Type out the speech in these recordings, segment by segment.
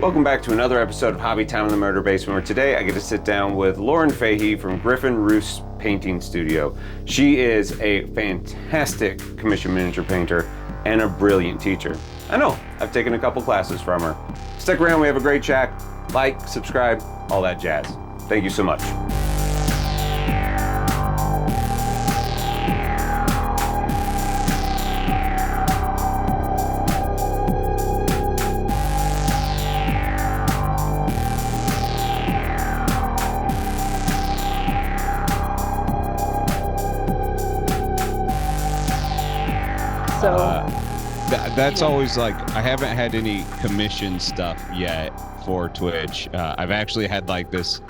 Welcome back to another episode of Hobby Time in the Murder Basement, where today I get to sit down with Lauren Fahey from Griffin Roost Painting Studio. She is a fantastic commission miniature painter and a brilliant teacher. I know, I've taken a couple classes from her. Stick around, we have a great chat. Like, subscribe, all that jazz. Thank you so much. That's always like, I haven't had any commission stuff yet for Twitch. I've actually had like this,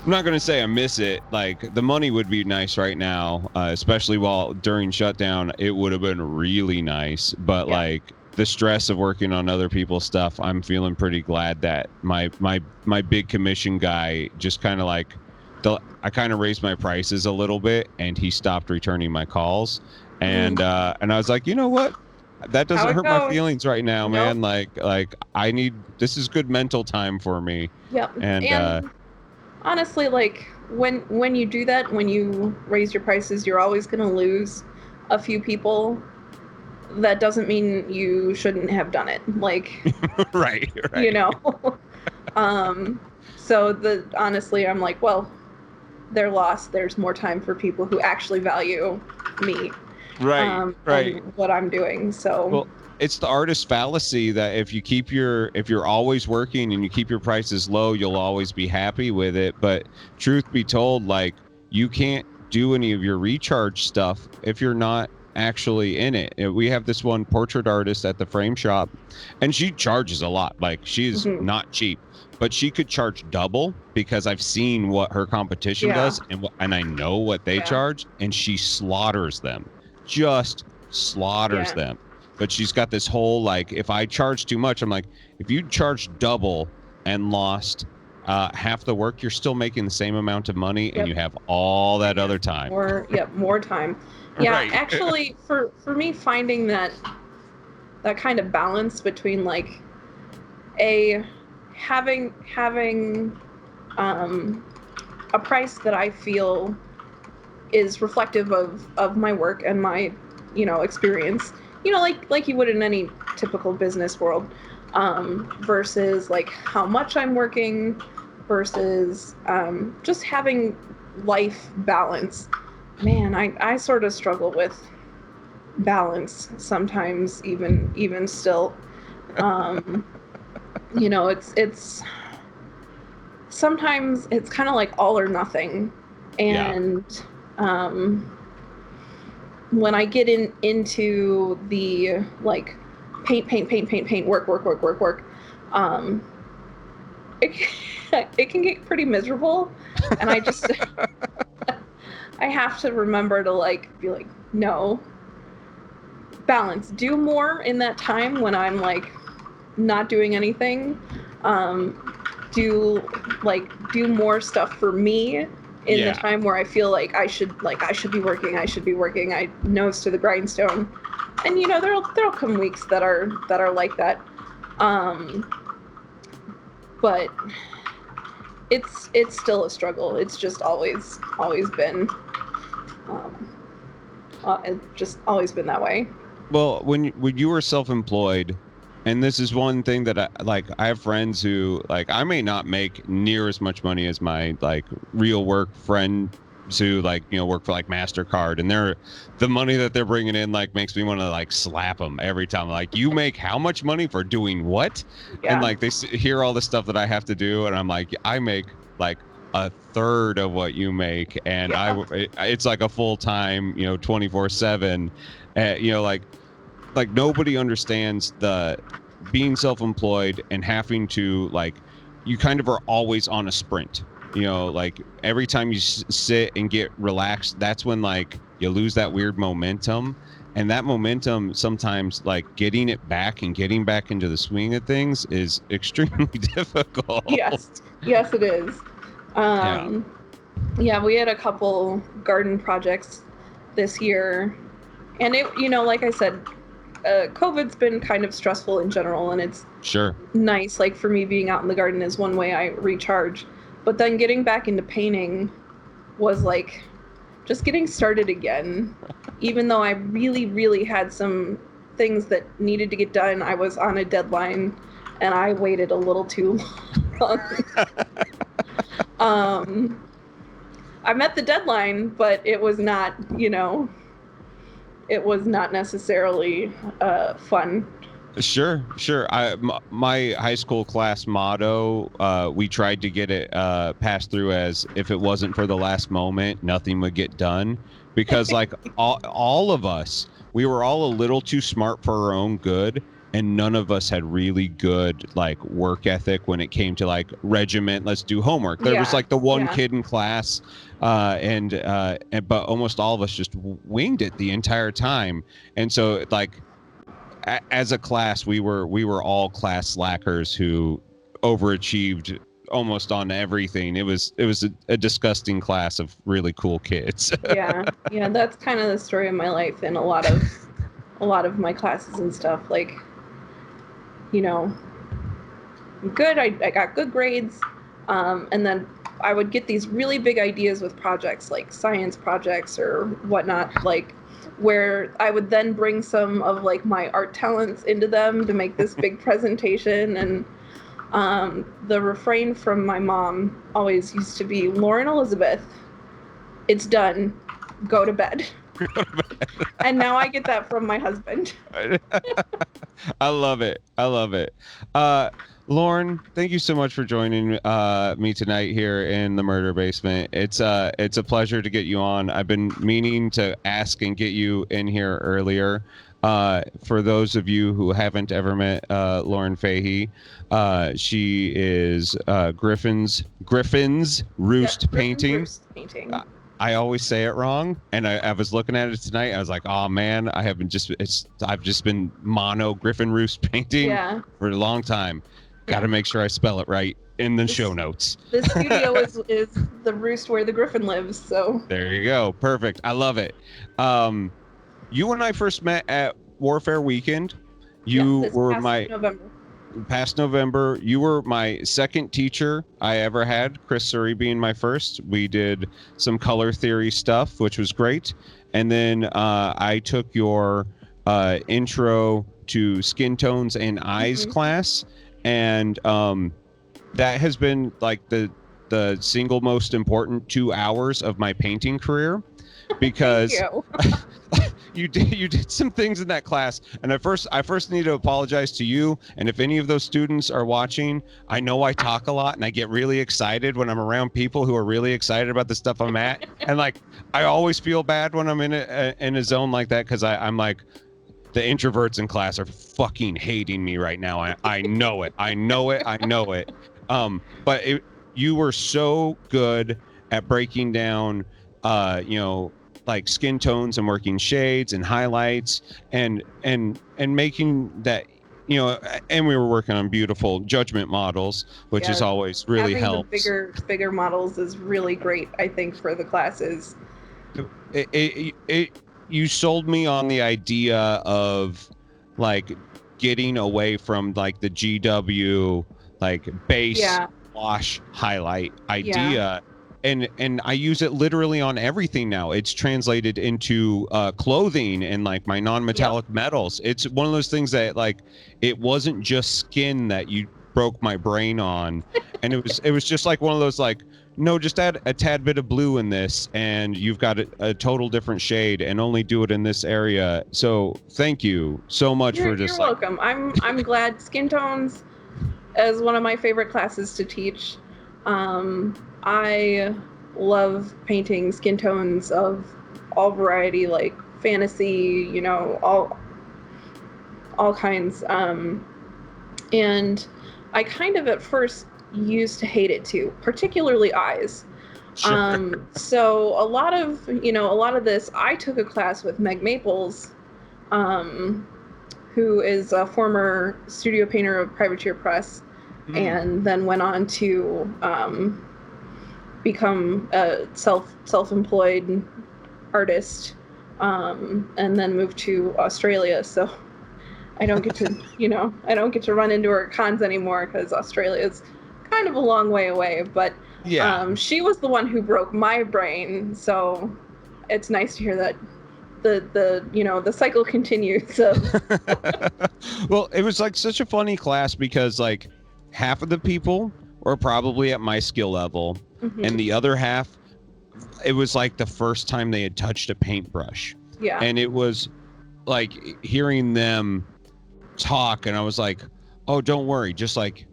I'm not going to say I miss it. Like, the money would be nice right now, especially while during shutdown, it would have been really nice. But like the stress of working on other people's stuff, I'm feeling pretty glad that my big commission guy just kind of like, I kind of raised my prices a little bit and he stopped returning my calls. And I was like, you know what? That doesn't hurt my feelings right now, man. Like I need, this is good mental time for me. Yep. And honestly, like when you do that, when you raise your prices, you're always going to lose a few people. That doesn't mean you shouldn't have done it. Like, right. You know. So honestly, I'm like, well, they're lost. There's more time for people who actually value me. Right. And what I'm doing. So well, it's the artist fallacy that if you're always working and you keep your prices low, you'll always be happy with it. But truth be told, like, you can't do any of your recharge stuff if you're not actually in it. We have this one portrait artist at the frame shop, and she charges a lot. Like, she's not cheap, but she could charge double because I've seen what her competition does, and I know what they charge, and she slaughters them. Just slaughters them. But she's got this whole, like, if I charge too much, I'm like, if you charge double and lost half the work, you're still making the same amount of money, and you have all that other time. More time. Yeah, actually, for me, finding that kind of balance between like having a price that I feel is reflective of my work and my, experience, like you would in any typical business world, versus like how much I'm working versus just having life balance. Man, I sort of struggle with balance sometimes, even still. It's sometimes it's kind of like all or nothing. And when I get into the like paint, work, it can get pretty miserable, and I just I have to remember to like be like, no, balance, do more in that time when I'm like not doing anything, do more stuff for me in the time where I feel like I should be working, I nose to the grindstone. And there'll come weeks that are like that. But it's still a struggle. It's just always been it's just always been that way. Well, when you were self-employed, and this is one thing that I have friends who, like, I may not make near as much money as my like real work friends who work for like MasterCard, and the money that they're bringing in like makes me want to like slap them every time. Like, you make how much money for doing what? And like they hear all the stuff that I have to do, and I'm like, I make like a third of what you make, and it's like a full-time 24/7, like nobody understands the being self-employed and having to, like, you kind of are always on a sprint, like every time you sit and get relaxed, that's when like you lose that weird momentum, and that momentum sometimes, like, getting it back and getting back into the swing of things is extremely difficult. Yes it is. We had a couple garden projects this year, and it, like I said, COVID's been kind of stressful in general, and it's Sure. nice. Like for me, being out in the garden is one way I recharge. But then getting back into painting was like just getting started again. Even though I really, really had some things that needed to get done, I was on a deadline, and I waited a little too long. I met the deadline, but it was not, it was not necessarily fun. Sure. My high school class motto, we tried to get it passed through as if it wasn't for the last moment, nothing would get done. Because like all of us, we were all a little too smart for our own good. And none of us had really good like work ethic when it came to like regiment. Let's do homework. There was like the one kid in class, but almost all of us just winged it the entire time. And so like as a class, we were all class slackers who overachieved almost on everything. It was a disgusting class of really cool kids. yeah, that's kind of the story of my life in a lot of my classes and stuff. Like, good. I got good grades, and then I would get these really big ideas with projects, like science projects or whatnot, like where I would then bring some of like my art talents into them to make this big presentation. And the refrain from my mom always used to be, "Lauren Elizabeth, it's done. Go to bed." And now I get that from my husband. I love it. Lauren, thank you so much for joining me tonight here in the Murder Basement. It's a pleasure to get you on. I've been meaning to ask and get you in here earlier. For those of you who haven't ever met Lauren Fahey, she is Griffin's Roost Painting. Roost Painting. I always say it wrong, and I was looking at it tonight. I was like, "Oh man, I've just been mono Griffin Roost Painting for a long time. Got to make sure I spell it right in the show notes." The studio is the roost where the Griffin lives. So there you go, perfect. I love it. You and I first met at Warfare Weekend. You were past November. You were my second teacher I ever had, Chris Surrey being my first. We did some color theory stuff, which was great. And then I took your intro to skin tones and eyes class. And that has been like the single most important 2 hours of my painting career, because you did some things in that class. And I first need to apologize to you. And if any of those students are watching, I know I talk a lot and I get really excited when I'm around people who are really excited about the stuff I'm at. And like, I always feel bad when I'm in a zone like that, because I'm like, the introverts in class are fucking hating me right now. I know it. But you were so good at breaking down, like skin tones and working shades and highlights and making that, and we were working on beautiful judgment models, which is always really helps. The bigger models is really great, I think, for the classes. You sold me on the idea of like getting away from like the GW, like base wash highlight idea. And I use it literally on everything now. It's translated into clothing and like my non-metallic metals. It's one of those things that like, it wasn't just skin that you broke my brain on. And it was just like one of those like, no, just add a tad bit of blue in this and you've got a total different shade, and only do it in this area. So thank you so much for just you're welcome. I'm glad. Skin tones is one of my favorite classes to teach. I love painting skin tones of all variety, like fantasy, all kinds. And I kind of at first used to hate it too, particularly eyes. Sure. So a lot of this, I took a class with Meg Maples, who is a former studio painter of Privateer Press, and then went on to become a self-employed artist, and then moved to Australia. So I don't get to, I don't get to run into her at cons anymore because Australia is kind of a long way away. But Yeah. she was the one who broke my brain, so it's nice to hear that the cycle continues of Well, it was like such a funny class because like half of the people were probably at my skill level, and mhm, the other half, it was like the first time they had touched a paintbrush. yeah, And it was like hearing them talk, and I was like, "Oh, don't worry, just like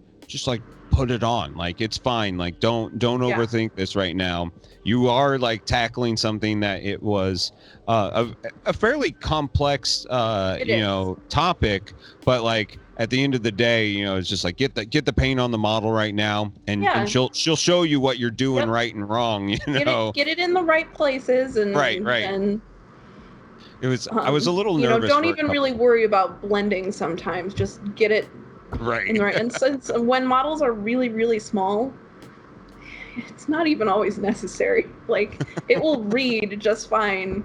put it on. Like it's fine. Like don't yeah, overthink this right now. You are like tackling something that it was a fairly complex it is. topic, but like at the end of the day, it's just like get the paint on the model right now, and Yeah, she'll show you what you're doing yep. right and wrong, Get it know. get it in the right places, and Right. then I was a little nervous don't for a even really couple. worry about blending sometimes. Just get it in Right. the right. And since when models are really, really small, it's not even always necessary. Like it will read just fine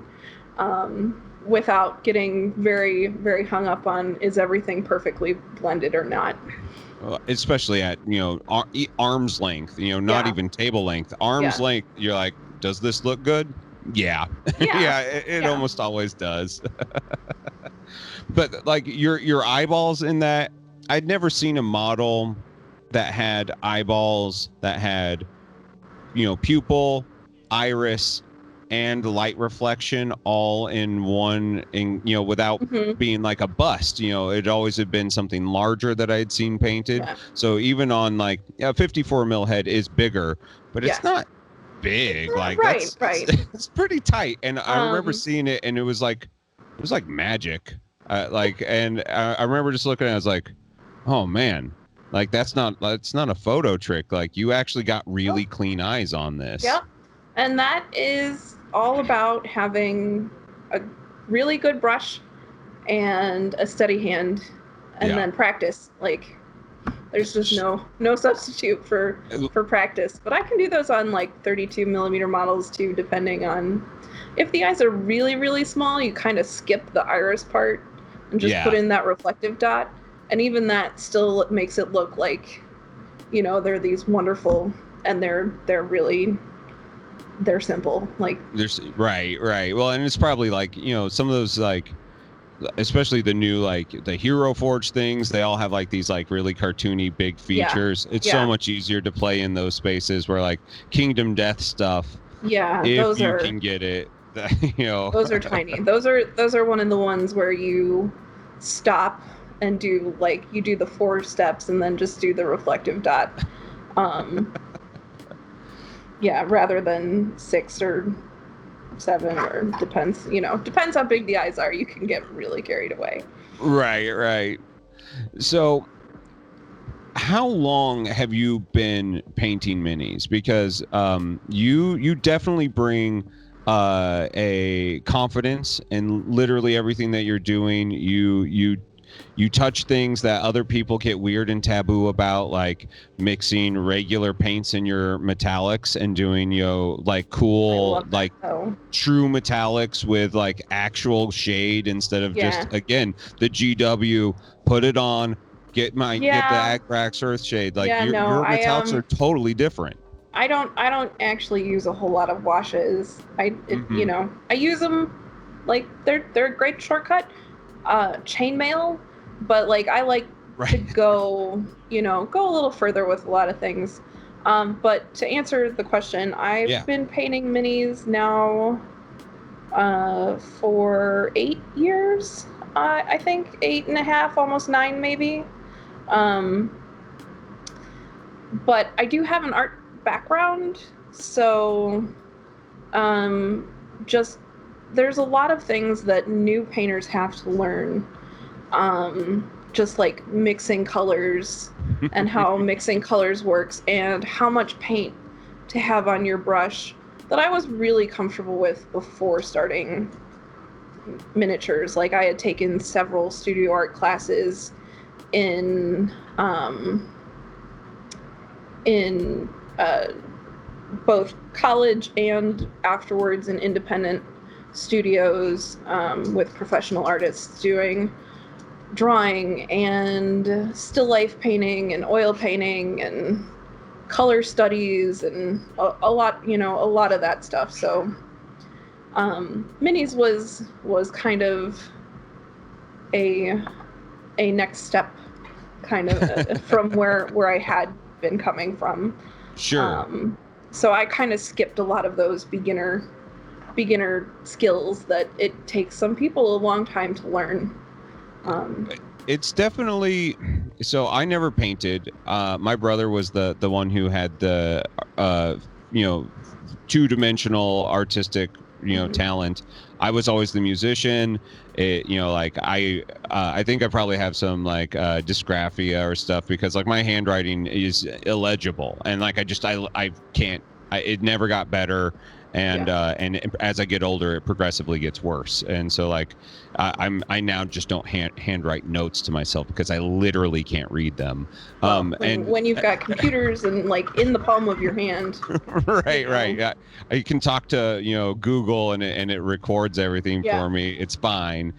without getting very, very hung up on is everything perfectly blended or not. Especially at arm's length, not Yeah, even table length, arm's yeah, length. You're like, does this look good? Yeah. yeah, Yeah, it yeah. almost always does. But like your eyeballs in that, I'd never seen a model that had eyeballs that had pupil, iris, and light reflection all in one, without Hmm. being like a bust. It always had been something larger that I had seen painted. Yeah, So even on like a 54 mil head is bigger, but it's yes. not big. Like Right, it's right. it's pretty tight. And I remember Um, seeing it, and it was like magic. And I remember just looking at it, I was like, oh man, like that's not a photo trick. Like you actually got oh, really clean eyes on this. yep. And that is all about having a really good brush and a steady hand and Yeah. then practice. Like there's just no substitute for practice. But I can do those on like 32 millimeter models too, depending on if the eyes are really, really small, you kind of skip the iris part and just put Yeah. in that reflective dot. And even that still makes it look like, they're these wonderful and they're simple. Like There's right. Well, and it's probably like, some of those like especially the new like the Hero Forge things, they all have like these like really cartoony big yeah. features. It's so Yeah. much easier to play in those spaces where like Kingdom Death stuff, Yeah, if those you are can get it, those are tiny. Those are one of the ones where you stop and do like you do the 4 steps and then just do the reflective dot. Um yeah, rather than 6 or 7 or depends how big the eyes are. You can get really carried away. Right. So how long have you been painting minis? Because you definitely bring a confidence in literally everything that you're doing. You touch things that other people get weird and taboo about, like mixing regular paints in your metallics and doing like I cool love that like though. true metallics with like actual shade instead of Yeah. just again the GW. Put it on, get the Yeah. Agrax Earth shade. Like Yeah, no. your metallics are totally different. I don't actually use a whole lot of washes. Hmm. I use them like they're a great shortcut. Chainmail, but like I like to Right. go a little further with a lot of things. But to answer the question, I've Yeah. been painting minis now for 8 years. I think 8.5, almost 9 maybe. Um, but I do have an art background, so um, just there's a lot of things that new painters have to learn. Just like mixing colors and how mixing colors works and how much paint to have on your brush that I was really comfortable with before starting miniatures. Like I had taken several studio art classes in in both college and afterwards in independent studios with professional artists doing drawing and still life painting and oil painting and color studies and a lot, a lot of that stuff. So minis was kind of a next step, kind of from where I had been coming from. Sure. So I kind of skipped a lot of those beginner skills that it takes some people a long time to learn. It's definitely, so I never painted. My brother was the one who had the two-dimensional artistic talent. I was always the musician. I think I probably have some like dysgraphia or stuff, because like my handwriting is illegible, and like I can't. It never got better. And as I get older, it progressively gets worse. And so like I now just don't handwrite notes to myself, because I literally can't read them. Well, when you've got computers and like in the palm of your hand. Right. Yeah. I can talk to Google, and it records everything for me. It's fine.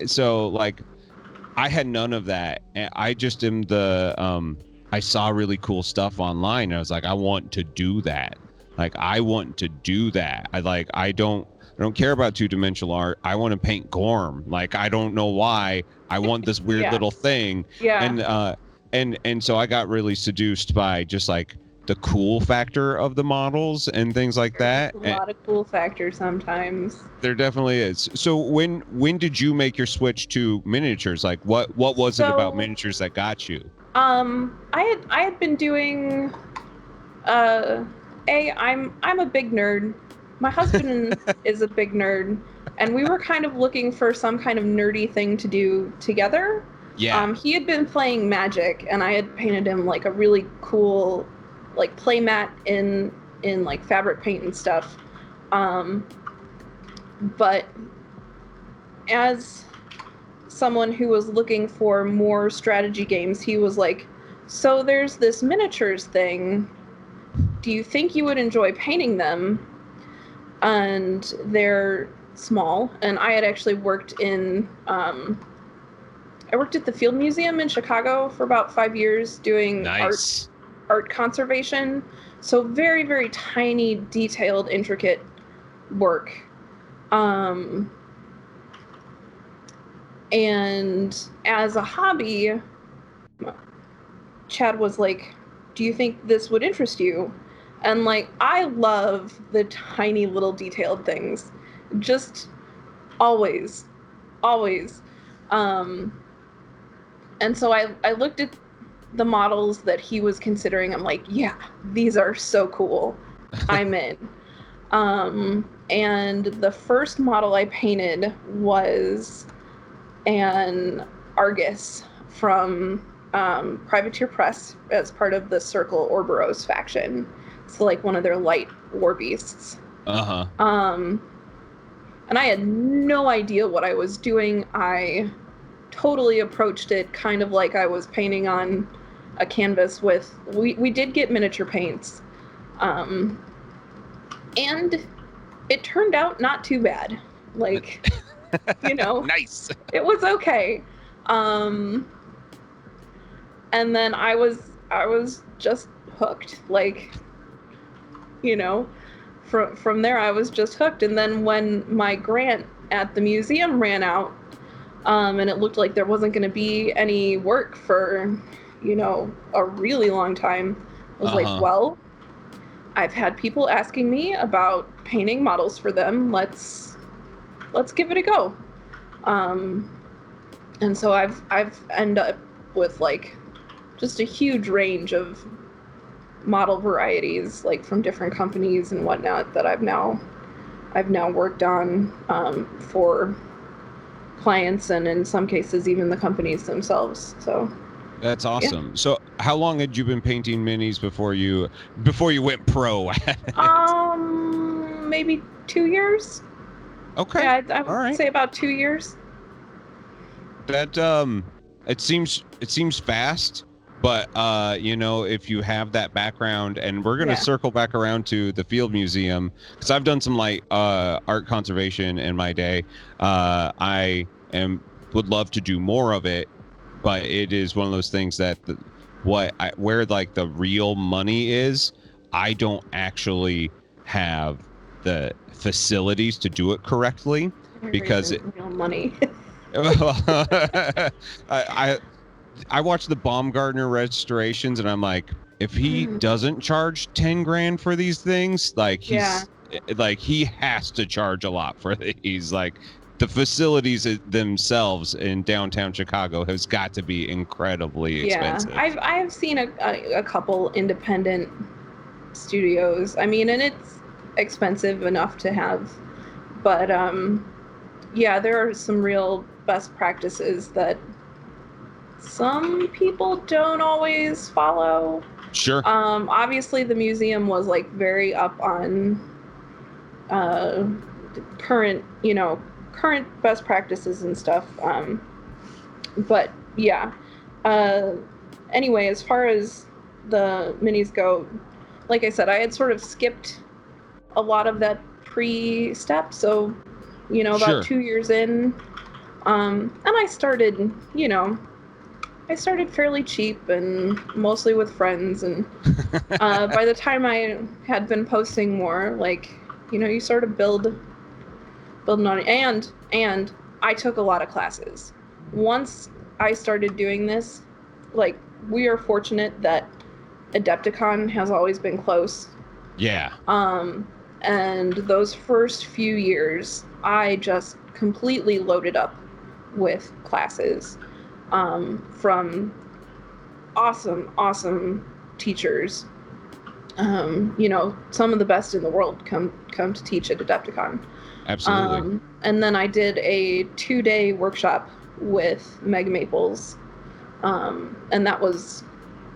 So like I had none of that. I just am I saw really cool stuff online, and I was like, I want to do that. Like, I want to do that. I don't care about two-dimensional art. I want to paint Gorm. Like, I don't know why. I want this weird little thing. Yeah. And so I got really seduced by just like the cool factor of the models and things like that. A lot of cool factors sometimes. There definitely is. So when did you make your switch to miniatures? Like, what was it about miniatures that got you? I had been doing I'm a big nerd. My husband is a big nerd, and we were kind of looking for some kind of nerdy thing to do together. Yeah. He had been playing Magic, and I had painted him like a really cool like play mat in like fabric paint and stuff. But as someone who was looking for more strategy games, he was like, so there's this miniatures thing. Do you think you would enjoy painting them? And they're small. And I had actually worked at the Field Museum in Chicago for about 5 years doing art conservation. So very, very tiny, detailed, intricate work. And as a hobby, Chad was like, do you think this would interest you? And like, I love the tiny little detailed things, just always. And so I looked at the models that he was considering. I'm like, yeah, these are so cool. I'm in. And the first model I painted was an Argus from Privateer Press as part of the Circle Orboros faction. It's like one of their light war beasts. Uh-huh. And I had no idea what I was doing. I totally approached it kind of like I was painting on a canvas with, we did get miniature paints. And it turned out not too bad. Like, Nice. It was okay. And then I was just hooked. Like, from there I was just hooked. And then when my grant at the museum ran out, and it looked like there wasn't going to be any work for, a really long time, I was like, well, I've had people asking me about painting models for them. Let's give it a go. And so I've ended up with like just a huge range of model varieties, like from different companies and whatnot, that I've now worked on for clients, and in some cases even the companies themselves. So that's awesome. Yeah. So how long had you been painting minis before you went pro? Maybe 2 years. Okay. Yeah, I would say about 2 years. That it seems fast, but if you have that background, and we're gonna circle back around to the Field Museum, because I've done some light art conservation in my day. I am would love to do more of it, but it is one of those things that where like the real money is, I don't actually have the facilities to do it correctly because real money. I watch the Baumgartner restorations and I'm like, if he doesn't charge 10 grand for these things, like he has to charge a lot for these. Like the facilities themselves in downtown Chicago has got to be incredibly expensive. I've seen a couple independent studios. I mean, and it's expensive enough to have, but there are some real best practices that some people don't always follow. Sure. Obviously the museum was like very up on current best practices and stuff. But yeah. Anyway, as far as the minis go, like I said, I had sort of skipped a lot of that pre-step. So, about 2 years in, and I started fairly cheap and mostly with friends. And by the time I had been posting more, like, you sort of building on it. And I took a lot of classes. Once I started doing this, like, we are fortunate that Adepticon has always been close. Yeah. And those first few years, I just completely loaded up with classes. From awesome teachers. Some of the best in the world come to teach at Adepticon. Absolutely. And then I did a 2-day workshop with Meg Maples. And that was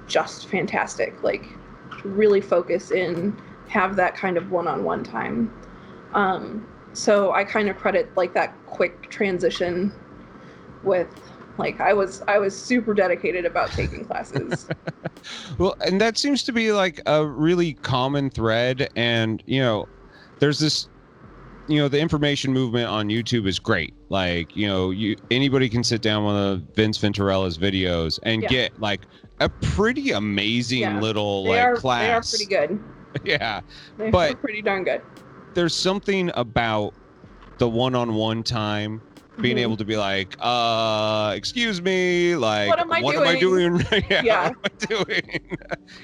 just fantastic. Like, really focus in, have that kind of one-on-one time. So I kind of credit like that quick transition with, like, I was super dedicated about taking classes. Well, and that seems to be like a really common thread. And, there's this, the information movement on YouTube is great. Like, anybody can sit down one of Vince Venturella's videos and get like a pretty amazing little class. They are pretty good. Yeah. They're pretty darn good. There's something about the one-on-one time, being able to be like, excuse me, like, what am I doing? What am I doing?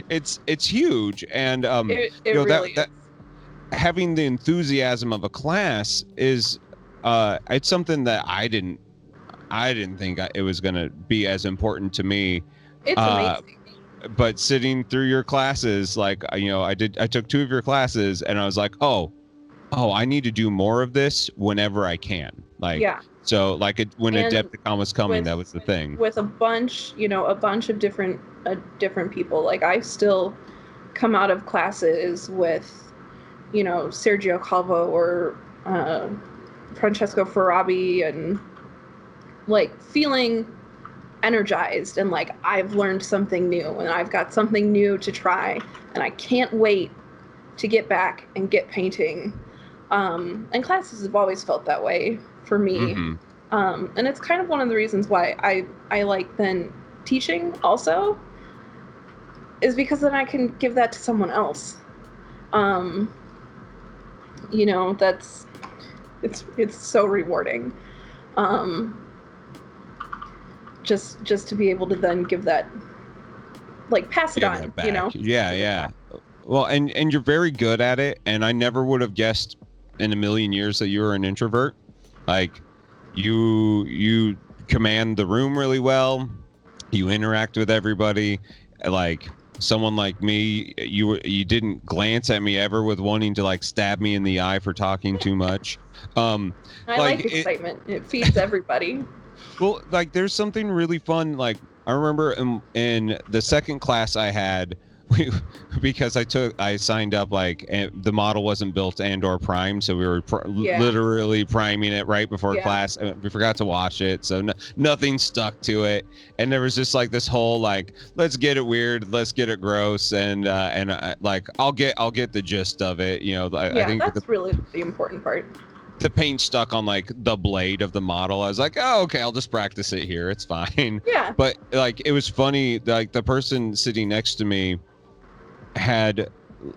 It's huge. And it really is. Having the enthusiasm of a class is it's something that I didn't think it was going to be as important to me. It's amazing. But sitting through your classes, like, I took 2 of your classes and I was like, oh, I need to do more of this whenever I can. Like, so like when Adepticon was coming, that was the thing. With a bunch of different people. Like, I still come out of classes with, Sergio Calvo or Francesco Farabi, and like feeling energized and like I've learned something new and I've got something new to try and I can't wait to get back and get painting. And classes have always felt that way for me. And it's kind of one of the reasons why I like then teaching also, is because then I can give that to someone else. That's it's so rewarding. Just to be able to then give that, like, pass it on, Yeah. Well, and you're very good at it, and I never would have guessed in a million years that you were an introvert. Like, you command the room really well. You interact with everybody. Like, someone like me, you didn't glance at me ever with wanting to like stab me in the eye for talking too much. I like excitement. It feeds everybody. Well, like, there's something really fun. Like, I remember in the second class I had, because I signed up, like, and the model wasn't built and/or primed, so we were literally priming it right before class. And we forgot to wash it, so nothing stuck to it. And there was just like this whole like, let's get it weird, let's get it gross, and like I'll get the gist of it. I think that's really the important part. the paint stuck on like the blade of the model. I was like, oh, okay, I'll just practice it here. It's fine. Yeah. But like, it was funny. Like the person sitting next to me had,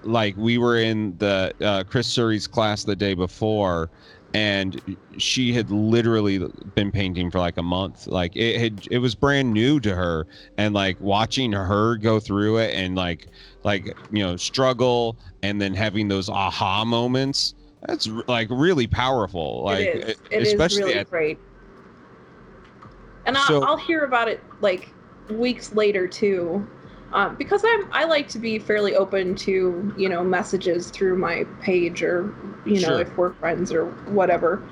like, we were in the Chris Surrey's class the day before, and she had literally been painting for like a month. Like it was brand new to her, and like watching her go through it and like struggle, and then having those aha moments. That's like really powerful. Like It is. It is especially really great. And So- I'll hear about it like weeks later too, because I like to be fairly open to messages through my page, or Sure. if we're friends or whatever,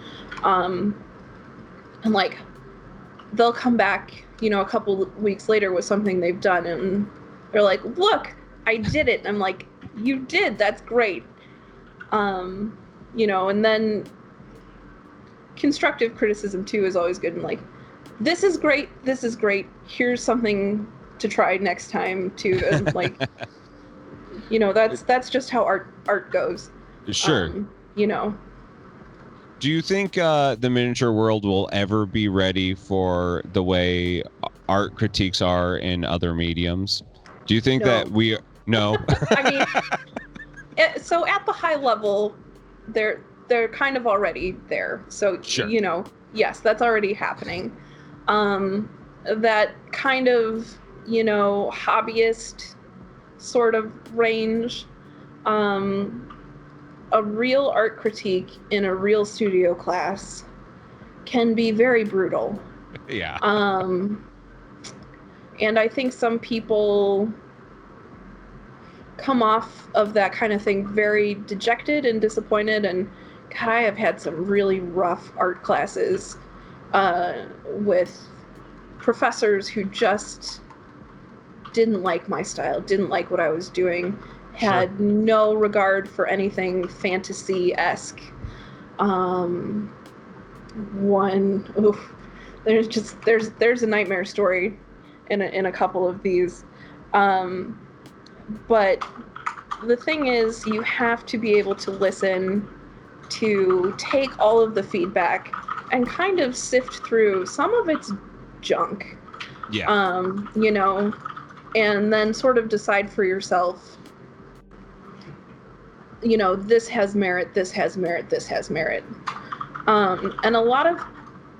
and like they'll come back a couple weeks later with something they've done, and they're like, look, I did it. And I'm like, you did, that's great. And then constructive criticism too is always good, and like, this is great, here's something to try next time too. And like that's just how art goes. Sure. Do you think the miniature world will ever be ready for the way art critiques are in other mediums? Do you think that we no? I mean, so at the high level, they're kind of already there. So Sure. Yes, that's already happening. That kind of hobbyist sort of range. A real art critique in a real studio class can be very brutal. Yeah. And I think some people come off of that kind of thing very dejected and disappointed. And God, I have had some really rough art classes with professors who just didn't like my style, didn't like what I was doing, had no regard for anything fantasy-esque. There's a nightmare story in a couple of these. But the thing is, you have to be able to listen, to take all of the feedback and kind of sift through. Some of it's junk. Yeah. And then sort of decide for yourself, this has merit, this has merit, this has merit. And a lot of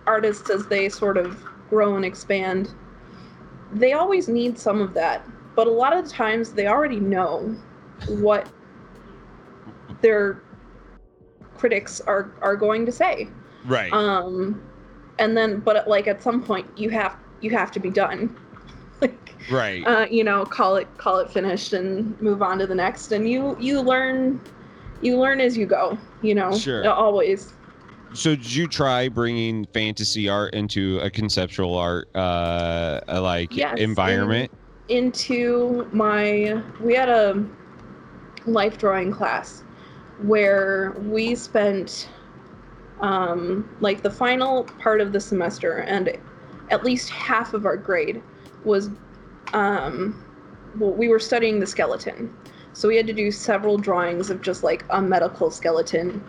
artists, as they sort of grow and expand, they always need some of that. But a lot of the times they already know what their critics are going to say. Right. And then, but like at some point you have to be done. Like, right. Call it finished and move on to the next. And you learn as you go, Sure. Always. So did you try bringing fantasy art into a conceptual art environment? We had a life drawing class where we spent the final part of the semester, and at least half of our grade was we were studying the skeleton. So we had to do several drawings of just like a medical skeleton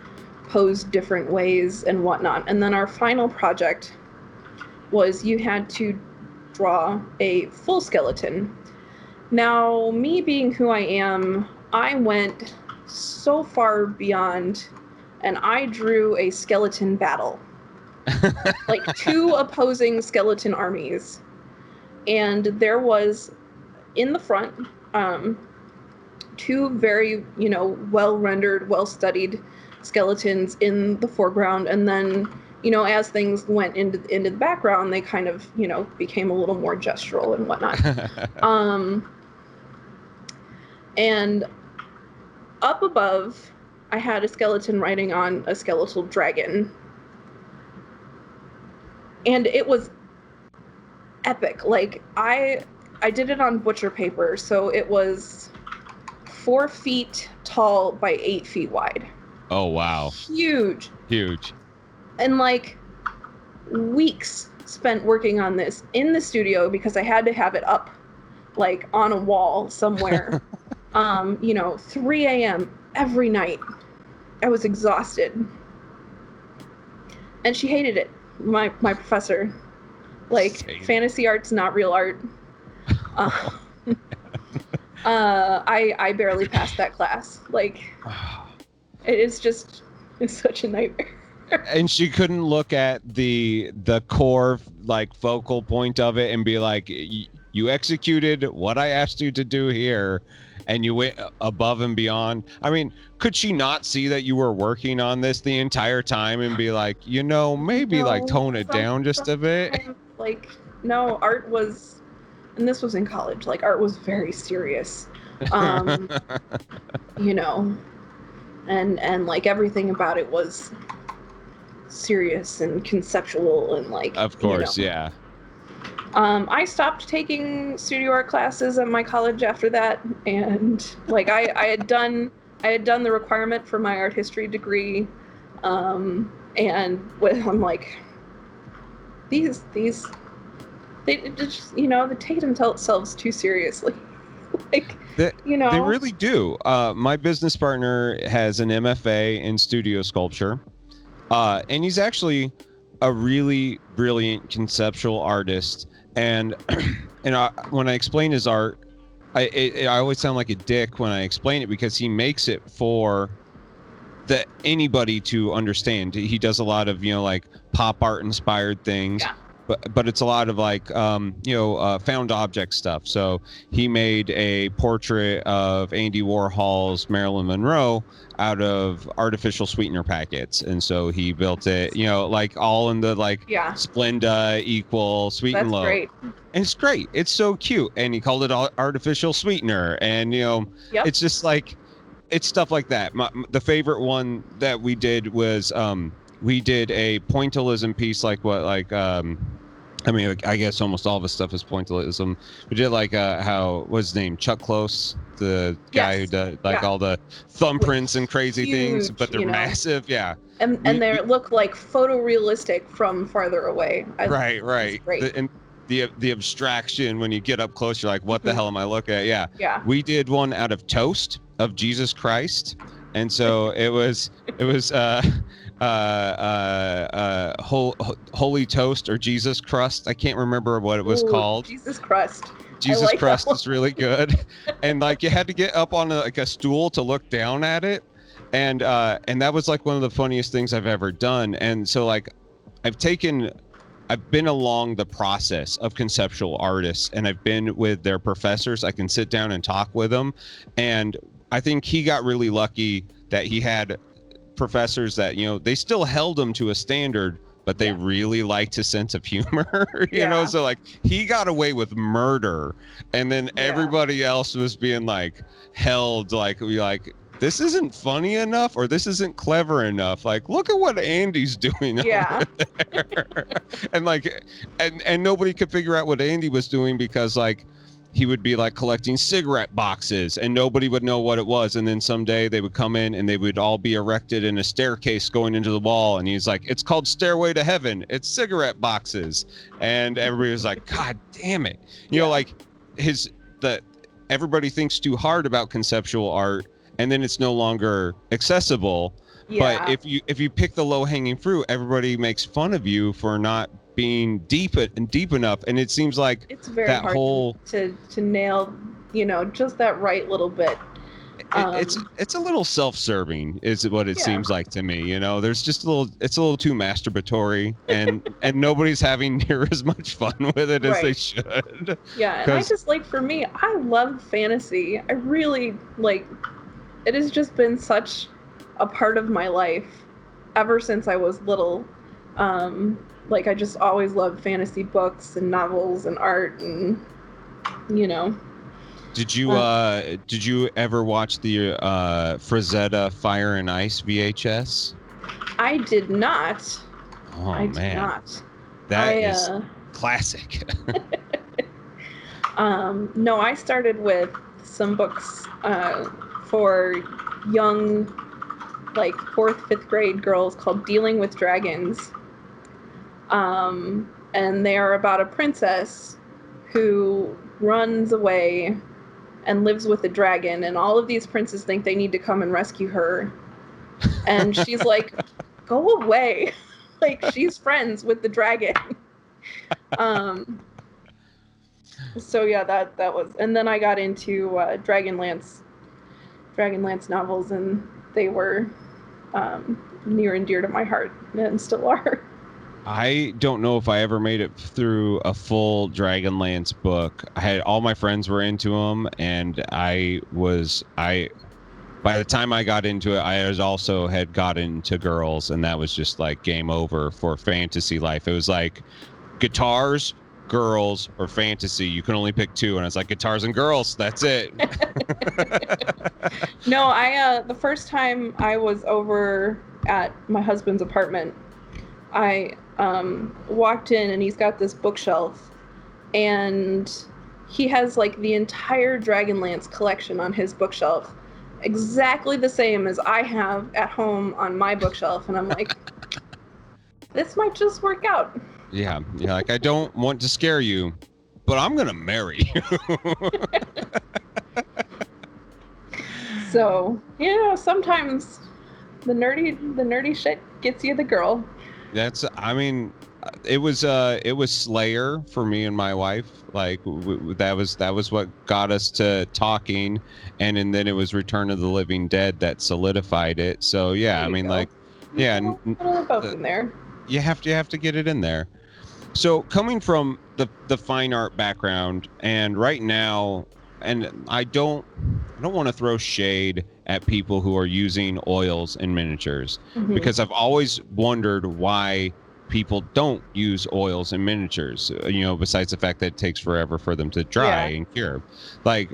posed different ways and whatnot. And then our final project was you had to draw a full skeleton. Now, me being who I am, I went so far beyond, and I drew a skeleton battle. Like 2 opposing skeleton armies. And there was, in the front, 2 very, well-rendered, well-studied skeletons in the foreground. And then, as things went into the background, they kind of, became a little more gestural and whatnot. And up above, I had a skeleton riding on a skeletal dragon. And it was epic. Like, I did it on butcher paper, so it was 4 feet tall by 8 feet wide. Oh, wow. Huge. And like weeks spent working on this in the studio because I had to have it up like on a wall somewhere. 3 a.m. every night. I was exhausted. and she hated it. My professor, like, Same. fantasy art's not real art. Uh, I barely passed that class. Like, it's such a nightmare. And she couldn't look at the core like focal point of it and be like, you executed what I asked you to do here, and you went above and beyond. I mean, could she not see that you were working on this the entire time and be like, maybe like tone it down just a bit? Like, no, art was, and this was in college, like, art was very serious. You know, and like everything about it was serious and conceptual and like, Of course, yeah. I stopped taking studio art classes at my college after that, and like I had done the requirement for my art history degree, and I'm like, they just, they take themselves too seriously. Like, They really do. My business partner has an MFA in studio sculpture, and he's actually a really brilliant conceptual artist. And when I explain his art, I always sound like a dick when I explain it, because he makes it for anybody to understand. He does a lot of like pop art inspired things. Yeah. But it's a lot of like found object stuff. So he made a portrait of Andy Warhol's Marilyn Monroe out of artificial sweetener packets, and so he built it, like all in the like Splenda equal sweet and low. Great. And it's great. It's so cute, and he called it artificial sweetener, and it's just like, it's stuff like that. The favorite one that we did was we did a pointillism piece, like I mean, I guess almost all of his stuff is pointillism. We did like what's his name? Chuck Close, the guy who does like all the thumbprints and crazy things, but they're massive. Yeah. And they look like photorealistic from farther away. Right. And the abstraction, when you get up close, you're like, what the hell am I looking at? Yeah. Yeah. We did one out of toast of Jesus Christ. And so it was holy toast or Jesus crust. I can't remember what it was called. Jesus crust. Jesus crust is really good. And like, you had to get up on a stool to look down at it. And that was like one of the funniest things I've ever done. And so like, I've been along the process of conceptual artists, and I've been with their professors. I can sit down and talk with them. And I think he got really lucky that he had professors that, they still held him to a standard, but they really liked his sense of humor, you know? So like, he got away with murder, and then everybody else was being like held, like, this isn't funny enough, or this isn't clever enough. Like, look at what Andy's doing over there. And like, and nobody could figure out what Andy was doing, because like, he would be like collecting cigarette boxes, and nobody would know what it was. And then someday they would come in and they would all be erected in a staircase going into the wall. And he's like, it's called Stairway to Heaven. It's cigarette boxes. And everybody was like, God damn it. Like everybody thinks too hard about conceptual art, and then it's no longer accessible. But if you pick the low hanging fruit, everybody makes fun of you for not being deep enough. And it seems like it's very hard to nail, just that right little bit. It's a little self-serving is what it seems like to me. There's just it's a little too masturbatory, and nobody's having near as much fun with it as they should. Yeah. And I just, like, for me, I love fantasy. I really, like, it has just been such a part of my life ever since I was little. Like, I just always loved fantasy books and novels and art, and Did you ever watch the Frazetta Fire and Ice VHS? I did not. Oh, I man. did not. That is classic. No, I started with some books for young, like 4th, 5th grade girls, called Dealing with Dragons. And they are about a princess who runs away and lives with a dragon, and all of these princes think they need to come and rescue her. And she's like, go away. Like, she's friends with the dragon. So yeah, that was, and then I got into Dragonlance novels, and they were near and dear to my heart, and still are. I don't know if I ever made it through a full Dragonlance book. I had all my friends were into them, and I by the time I got into it, I was also had got into girls, and that was just like game over for fantasy life. It was like guitars, girls, or fantasy. You can only pick two, and it's like guitars and girls. That's it. No, I the first time I was over at my husband's apartment, I walked in, and he's got this bookshelf, and he has like the entire Dragonlance collection on his bookshelf, exactly the same as I have at home on my bookshelf, and I'm like, this might just work out. Yeah, like I don't want to scare you, but I'm gonna marry you. So, sometimes the nerdy shit gets you the girl. I mean, it was Slayer for me and my wife. Like that was what got us to talking, and then it was Return of the Living Dead that solidified it. So yeah, I mean, go. like, yeah, Both in there. You have to get it in there. So coming from the fine art background, and right now, and I don't want to throw shade at people who are using oils in miniatures, because I've always wondered why people don't use oils in miniatures, besides the fact that it takes forever for them to dry and cure. Like,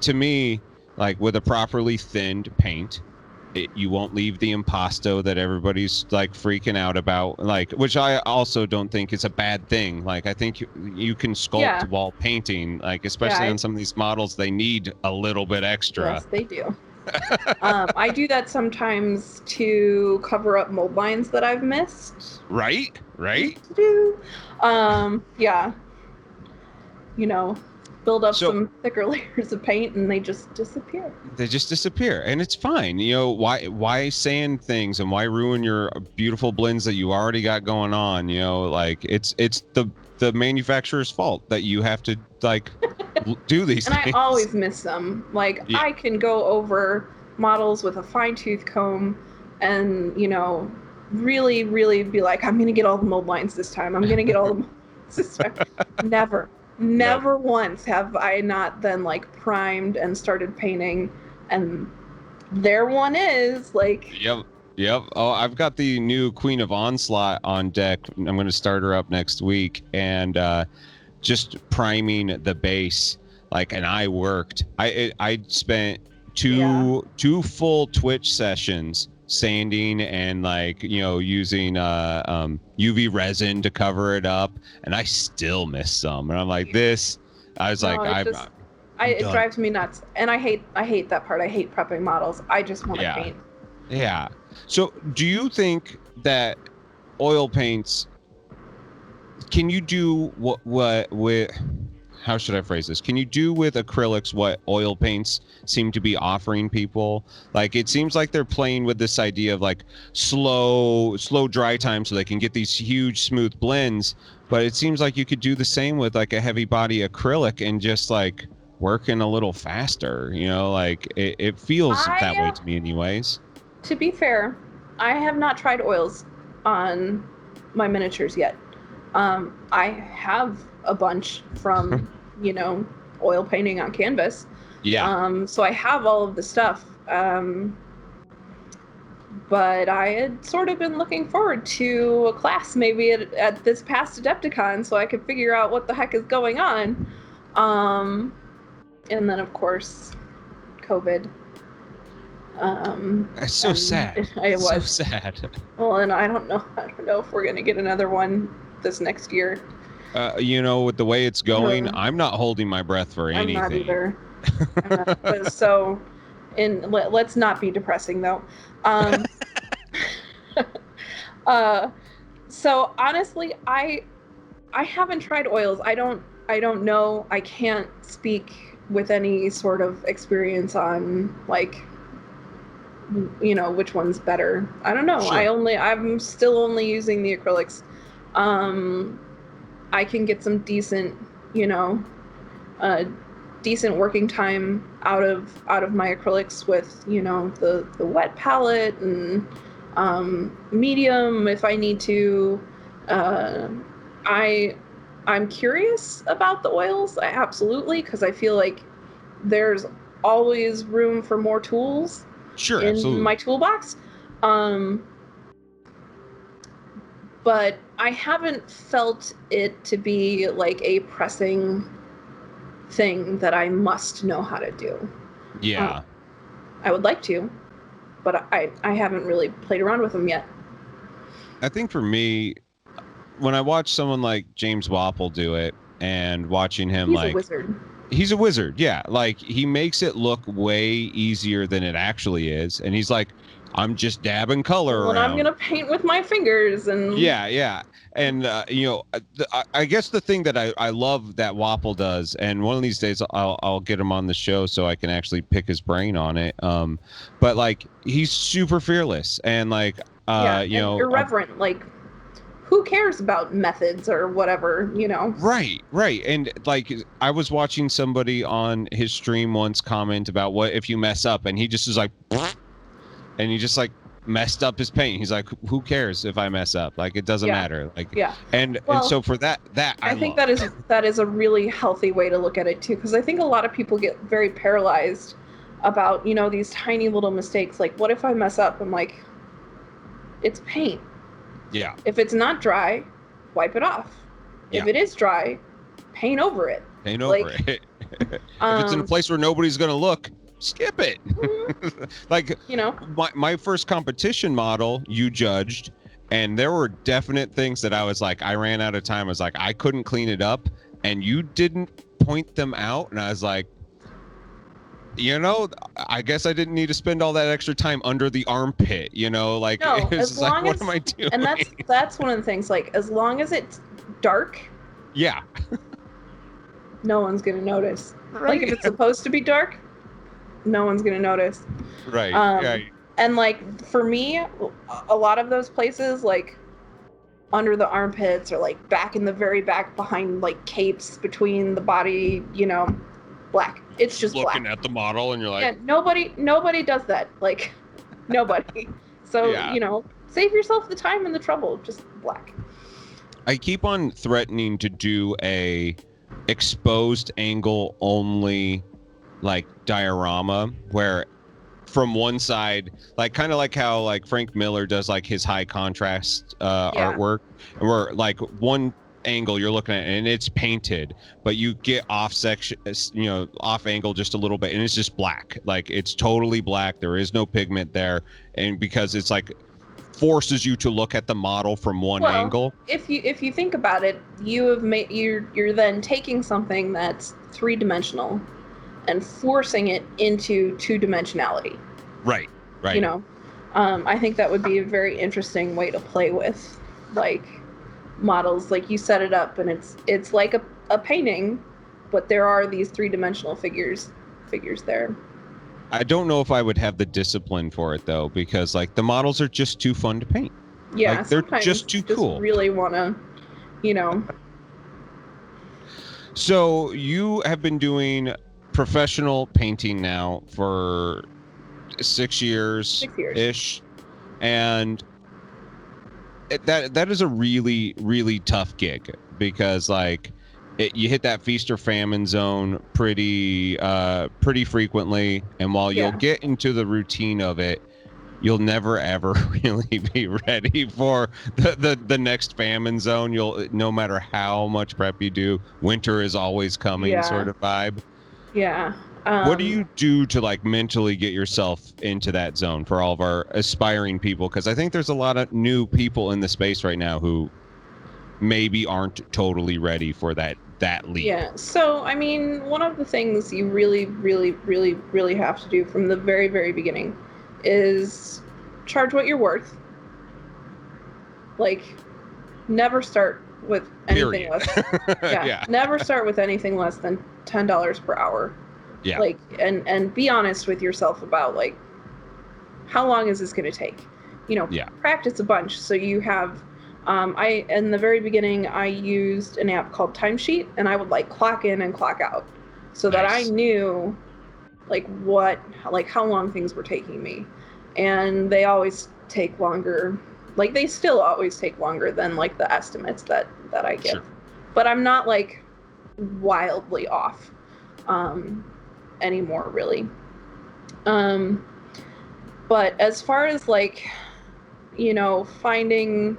to me, like with a properly thinned paint, you won't leave the impasto that everybody's like freaking out about, like, which I also don't think is a bad thing. Like, I think you can sculpt while painting, like, especially on some of these models, they need a little bit extra. Yes, they do. I do that sometimes to cover up mold lines that I've missed. Right. Yeah. Build up some thicker layers of paint, and they just disappear. And it's fine. Why sand things, and why ruin your beautiful blends that you already got going on? Like, it's the manufacturer's fault that you have to like do these and things. I always miss them. Like, I can go over models with a fine-tooth comb and really, really be like, I'm gonna get all the mold lines this time. I'm gonna get all the mold lines this time. Never once have I not then like primed and started painting, and there one is, like. Yep. Oh, I've got the new Queen of Onslaught on deck. I'm going to start her up next week, and just priming the base. Like, and I spent two full Twitch sessions sanding and like using UV resin to cover it up, and I still miss some, and I'm like, this I was like, it drives me nuts, and I hate that part. I hate prepping models. I just want to paint. So do you think that oil paints, can you do what with, how should I phrase this? Can you do with acrylics what oil paints seem to be offering people? Like, it seems like they're playing with this idea of like slow dry time so they can get these huge smooth blends. But it seems like you could do the same with like a heavy body acrylic and just like working a little faster. Like it feels that way to me anyways. To be fair, I have not tried oils on my miniatures yet. I have a bunch from oil painting on canvas. So I have all of the stuff, but I had sort of been looking forward to a class maybe at this past Adepticon, so I could figure out what the heck is going on. And then of course COVID. It's so sad. It was so sad. Well, and I don't know if we're gonna get another one this next year. With the way it's going, I'm not holding my breath for anything. I'm not either. So, let's not be depressing though. So honestly, I haven't tried oils. I don't know. I can't speak with any sort of experience on like which one's better. I don't know. Sure. I'm still only using the acrylics. I can get some you know, uh, decent working time out of my acrylics with, the wet palette and medium if I need to. Uh, I I'm curious about the oils, absolutely, because I feel like there's always room for more tools Sure, in absolutely. my toolbox. Um, but I haven't felt it to be like a pressing thing that I must know how to do. Uh, Yeah. I would like to, but I haven't really played around with them yet. I think for me, when I watch someone like James Waffle do it and watching him He's a like wizard. he's a wizard, yeah. Like he makes it look way easier than it actually is. And he's like, I'm just dabbing color When I'm around. gonna paint with my fingers and Yeah, yeah. And I guess the thing that I love that Wapple does, and one of these days I'll get him on the show so I can actually pick his brain on it. But like he's super fearless and like yeah, and irreverent. Like, who cares about methods or whatever? right, right. And like I was watching somebody on his stream once comment about what if you mess up, and he just was like, and he just like messed up his paint. He's like, who cares if I mess up? Like it doesn't Yeah, matter. Like, yeah. and Well, so for that I I think love. that is a really healthy way to look at it too, because I think a lot of people get very paralyzed about these tiny little mistakes. Like, what if I mess up? I'm like, it's paint. Yeah. If it's not dry, wipe it off. If Yeah. it is dry, paint over it. Paint over Like, it. If it's in a um, place where nobody's gonna look, skip it. Like you know, my first competition model, you judged, and there were definite things that I was like, I ran out of time. I was like, I couldn't clean it up, and you didn't point them out, and I was like, I guess I didn't need to spend all that extra time under the armpit. Like no, it was as just like, long what am as, I doing? and that's one of the things. Like, as long as it's dark, Yeah. no one's gonna notice. Like, if Right. it's supposed to be dark, no one's gonna notice. Right. Yeah. And like for me, a lot of those places, like under the armpits or like back in the very back behind like capes between the body, black. It's just Looking black. at the model, and you're like, Yeah, nobody does that. Like, nobody. So, yeah. save yourself the time and the trouble. Just black. I keep on threatening to do a exposed angle only like diorama where from one side, like kind of like how like Frank Miller does like his high contrast Yeah. artwork, where like one angle you're looking at and it's painted, but you get off section, off angle just a little bit, and it's just black. Like it's totally black. There is no pigment there, and because it's like forces you to look at the model from one Well, angle. if you think about it, you're then taking something that's three-dimensional and forcing it into two-dimensionality. Right. Right. I think that would be a very interesting way to play with, like, models. Like, you set it up and it's like a painting, but there are these three-dimensional figures there. I don't know if I would have the discipline for it though, because like the models are just too fun to paint. Yeah, Like they're sometimes just too cool. Really want to, So you have been doing professional painting now for 6 years 6 years ish, and that is a really really tough gig because like you hit that feast or famine zone pretty frequently, and while you'll Yeah. get into the routine of it, you'll never ever really be ready for the next famine zone. You'll, no matter how much prep you do, winter is always coming, Yeah. sort of vibe. Yeah. What do you do to like mentally get yourself into that zone for all of our aspiring people? Because I think there's a lot of new people in the space right now who maybe aren't totally ready for that leap. Yeah. So, I mean, one of the things you really, really, really, really have to do from the very, very beginning is charge what you're worth. Like, never start with anything Period. less. Yeah. Never start with anything less than $10 per hour. Yeah. Like, and be honest with yourself about like how long is this going to take? Yeah. Practice a bunch. So you have, in the very beginning, I used an app called Timesheet, and I would like clock in and clock out so that I Nice. knew like how long things were taking me. And they always take longer. Like they still always take longer than like the estimates that I give. Sure. But I'm not like wildly off anymore, really. But as far as like, finding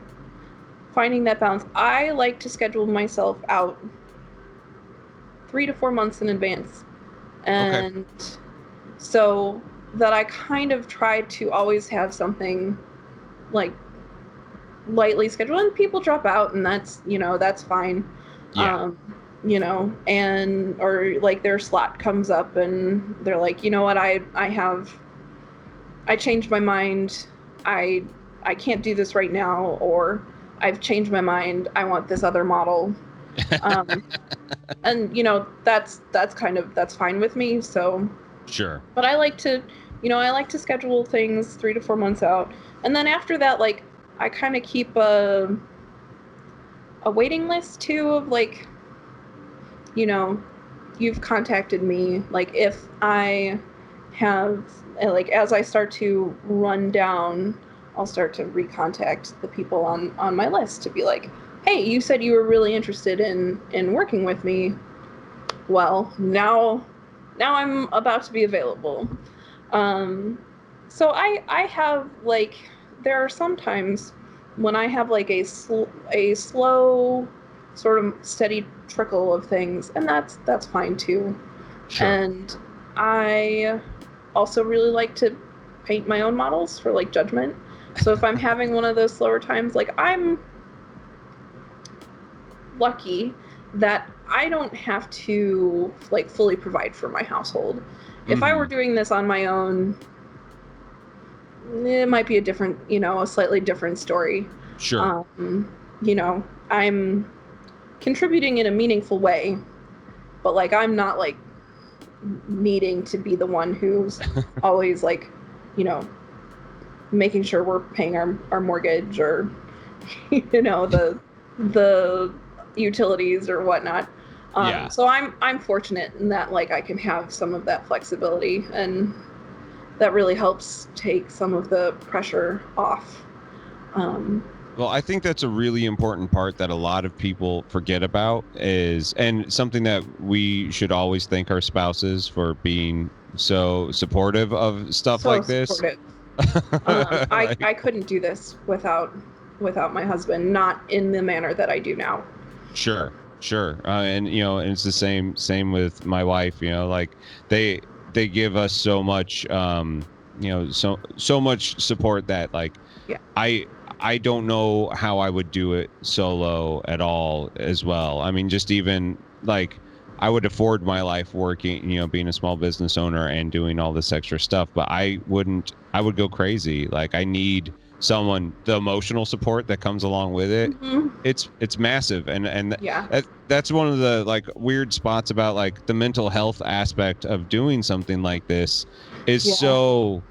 that balance, I like to schedule myself out 3 to 4 months in advance. And so that I kind of try to always have something like lightly scheduled, and people drop out, and that's fine. Yeah. And or like their slot comes up and they're like, you know what, I changed my mind. I can't do this right now, or I've changed my mind. I want this other model. And that's fine with me. So Sure. but I like to schedule things 3 to 4 months out. And then after that, like I kind of keep a waiting list too of like, you've contacted me, like if I have, like as I start to run down, I'll start to recontact the people on my list to be like, hey, you said you were really interested in working with me. Well, now I'm about to be available. So I have like, there are some times when I have like a slow sort of steady trickle of things, and that's fine too. Sure. And I also really like to paint my own models for like judgment. So if I'm having one of those slower times, like I'm lucky that I don't have to like fully provide for my household. If I were doing this on my own, it might be a slightly different story. Sure. I'm contributing in a meaningful way, but like I'm not like needing to be the one who's always like, making sure we're paying our mortgage or the utilities or whatnot. Yeah. So I'm fortunate in that like I can have some of that flexibility, and that really helps take some of the pressure off. Well, I think that's a really important part that a lot of people forget about and something that we should always thank our spouses for being so supportive of stuff So like this. supportive. I couldn't do this without my husband, not in the manner that I do now. Sure. And and it's the same with my wife, like they give us so much, so much support that like, yeah. I don't know how I would do it solo at all as well. I mean, just even like I would afford my life working, being a small business owner and doing all this extra stuff, but I would go crazy. Like I need someone, the emotional support that comes along with it. Mm-hmm. It's massive. And yeah. that's one of the like weird spots about like the mental health aspect of doing something like this is so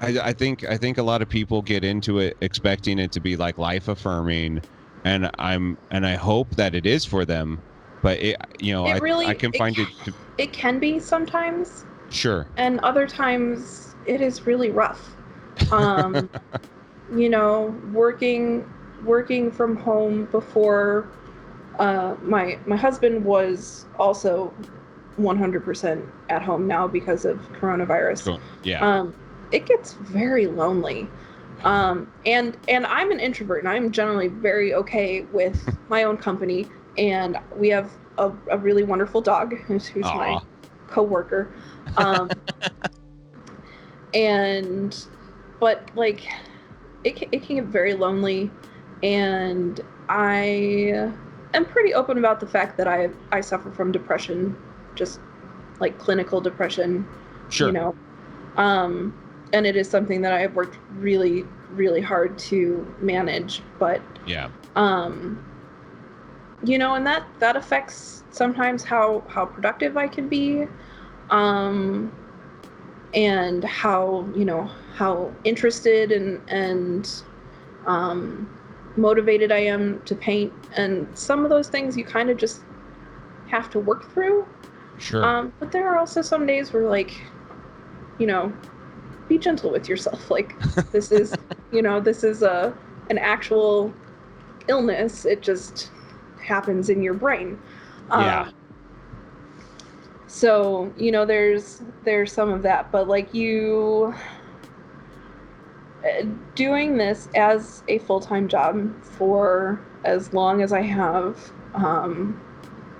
I think a lot of people get into it expecting it to be like life affirming, and I hope that it is for them, but I can find it. It can be sometimes. Sure. And other times it is really rough. Working from home before, my husband was also 100% at home now because of coronavirus. Cool. Yeah. It gets very lonely. And I'm an introvert, and I'm generally very okay with my own company. And we have a really wonderful dog who's my coworker. But like, it can get very lonely, and I am pretty open about the fact that I suffer from depression, just like clinical depression. Sure. And it is something that I have worked really, really hard to manage, but yeah. And that affects sometimes how productive I can be. and how, how interested and motivated I am to paint. And some of those things you kind of just have to work through. Sure. But there are also some days where, like, be gentle with yourself. Like, this is, this is an actual illness. It just happens in your brain. Yeah. So, there's some of that, but like doing this as a full-time job for as long as I have,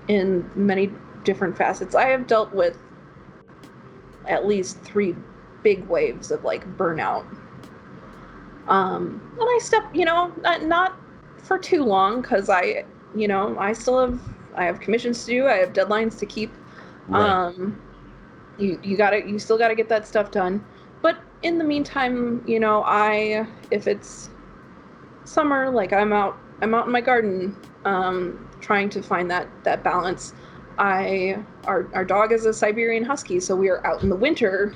in many different facets, I have dealt with at least 3 big waves of like burnout. And I stepped, not for too long, because I have commissions to do, I have deadlines to keep. Right. You still gotta get that stuff done. But in the meantime, if it's summer, like I'm out in my garden, trying to find that balance. Our dog is a Siberian Husky, so we are out in the winter.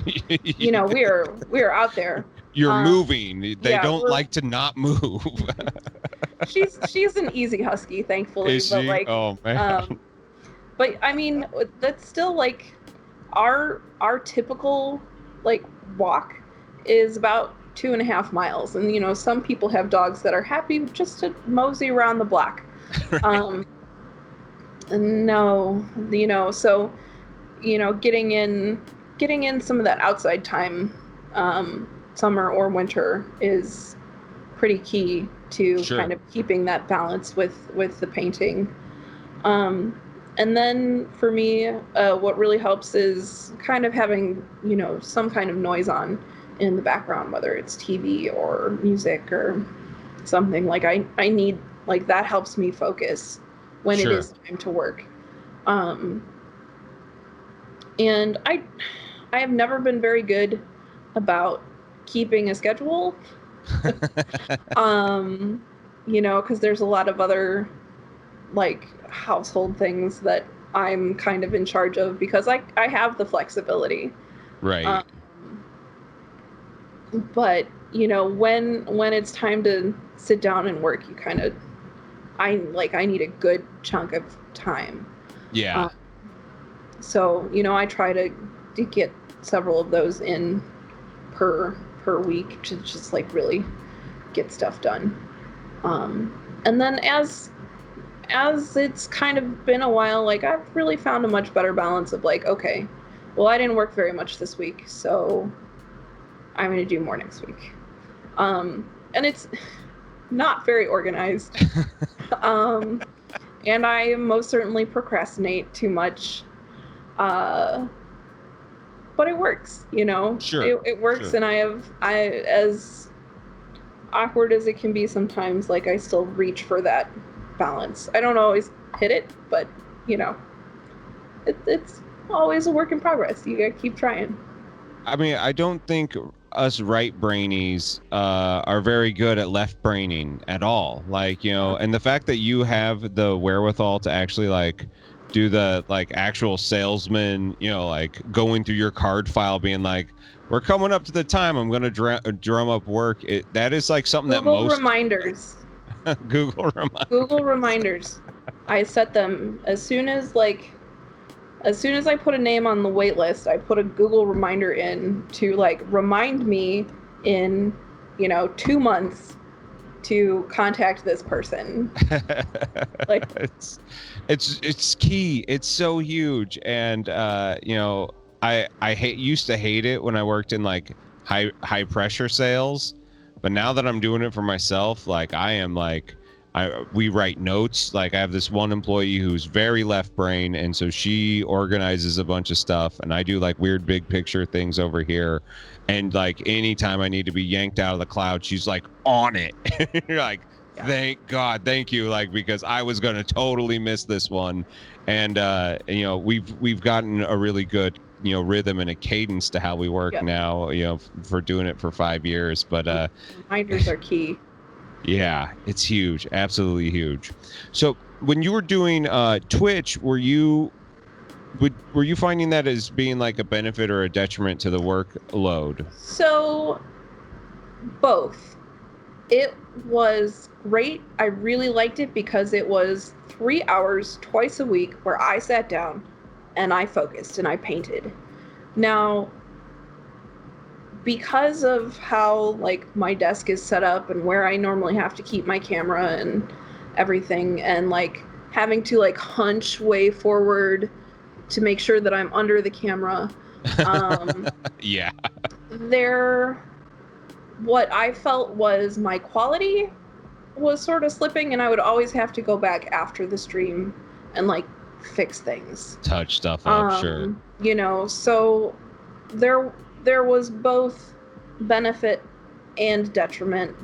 We are out there. You're moving. They yeah, don't like to not move. She's an easy Husky, thankfully. Is But she? like, Oh man. but I mean, that's still like our typical like walk is about 2.5 miles, and some people have dogs that are happy just to mosey around the block. Right. No, so getting in some of that outside time, summer or winter, is pretty key to Sure. kind of keeping that balance with the painting. And then for me, what really helps is kind of having, some kind of noise on in the background, whether it's TV or music or something. Like I need, like, that helps me focus when it Sure. is time to work. And I have never been very good about keeping a schedule. Because there's a lot of other like household things that I'm kind of in charge of, because I have the flexibility. Right. Um, but when it's time to sit down and work, you kind of I need a good chunk of time. Yeah. So I try to get several of those in per week to just like really get stuff done. And then as it's kind of been a while, like, I've really found a much better balance of like, okay, well, I didn't work very much this week, so I'm going to do more next week. And it's not very organized. And I most certainly procrastinate too much. But it works, Sure. It works. Sure. And I, as awkward as it can be sometimes, like, I still reach for that balance. I don't always hit it, but it's always a work in progress. You gotta keep trying. I mean, I don't think us right brainies are very good at left braining at all. Like, and the fact that you have the wherewithal to actually like do the like actual salesman, like going through your card file, being like, we're coming up to the time, I'm going to drum up work. That is like something that Google most reminders. Google reminders. Google reminders. I set them as soon as I put a name on the wait list. I put a Google reminder in to like remind me in 2 months to contact this person. Like, it's key. It's so huge. And I used to hate it when I worked in like high pressure sales, but now that I'm doing it for myself, like I am like we write notes. Like I have this one employee who's very left brain, and so she organizes a bunch of stuff, and I do like weird big picture things over here. And like anytime I need to be yanked out of the cloud, she's like on it. You're like, yeah. Thank God, thank you, like, because I was gonna totally miss this one. And we've gotten a really good rhythm and a cadence to how we work now. For doing it for 5 years, but reminders are key. Yeah, it's huge. Absolutely huge. So when you were doing Twitch, were you were you finding that as being like a benefit or a detriment to the workload? So both. It was great. I really liked it because it was 3 hours twice a week where I sat down and I focused and I painted. Now, because of how like my desk is set up and where I normally have to keep my camera and everything, and like having to like hunch way forward to make sure that I'm under the camera, Yeah. there what I felt was my quality was sort of slipping, and I would always have to go back after the stream and like fix things. Touch stuff up, sure. You know, so there was both benefit and detriment.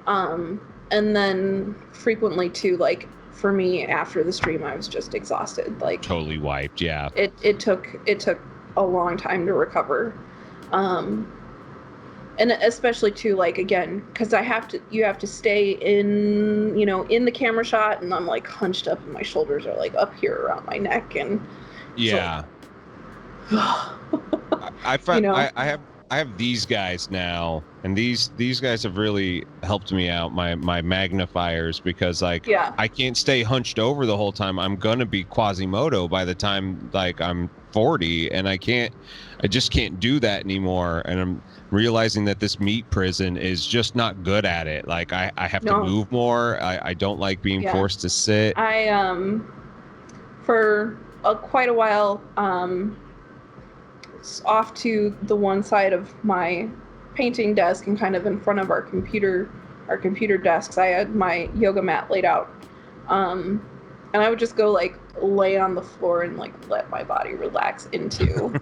And then frequently too, like for me after the stream I was just exhausted. Like Totally wiped, yeah. It took a long time to recover. And especially too, like again, because you have to stay in, in the camera shot, and I'm like hunched up and my shoulders are like up here around my neck, and yeah. so, I found I have these guys now, and these guys have really helped me out, my magnifiers, because like I can't stay hunched over the whole time. I'm gonna be Quasimodo by the time like I'm 40, and I just can't do that anymore. And I'm realizing that this meat prison is just not good at it. Like I have to move more. I don't like being forced to sit. I for quite a while off to the one side of my painting desk and kind of in front of our computer desks, I had my yoga mat laid out, and I would just go like lay on the floor and like let my body relax into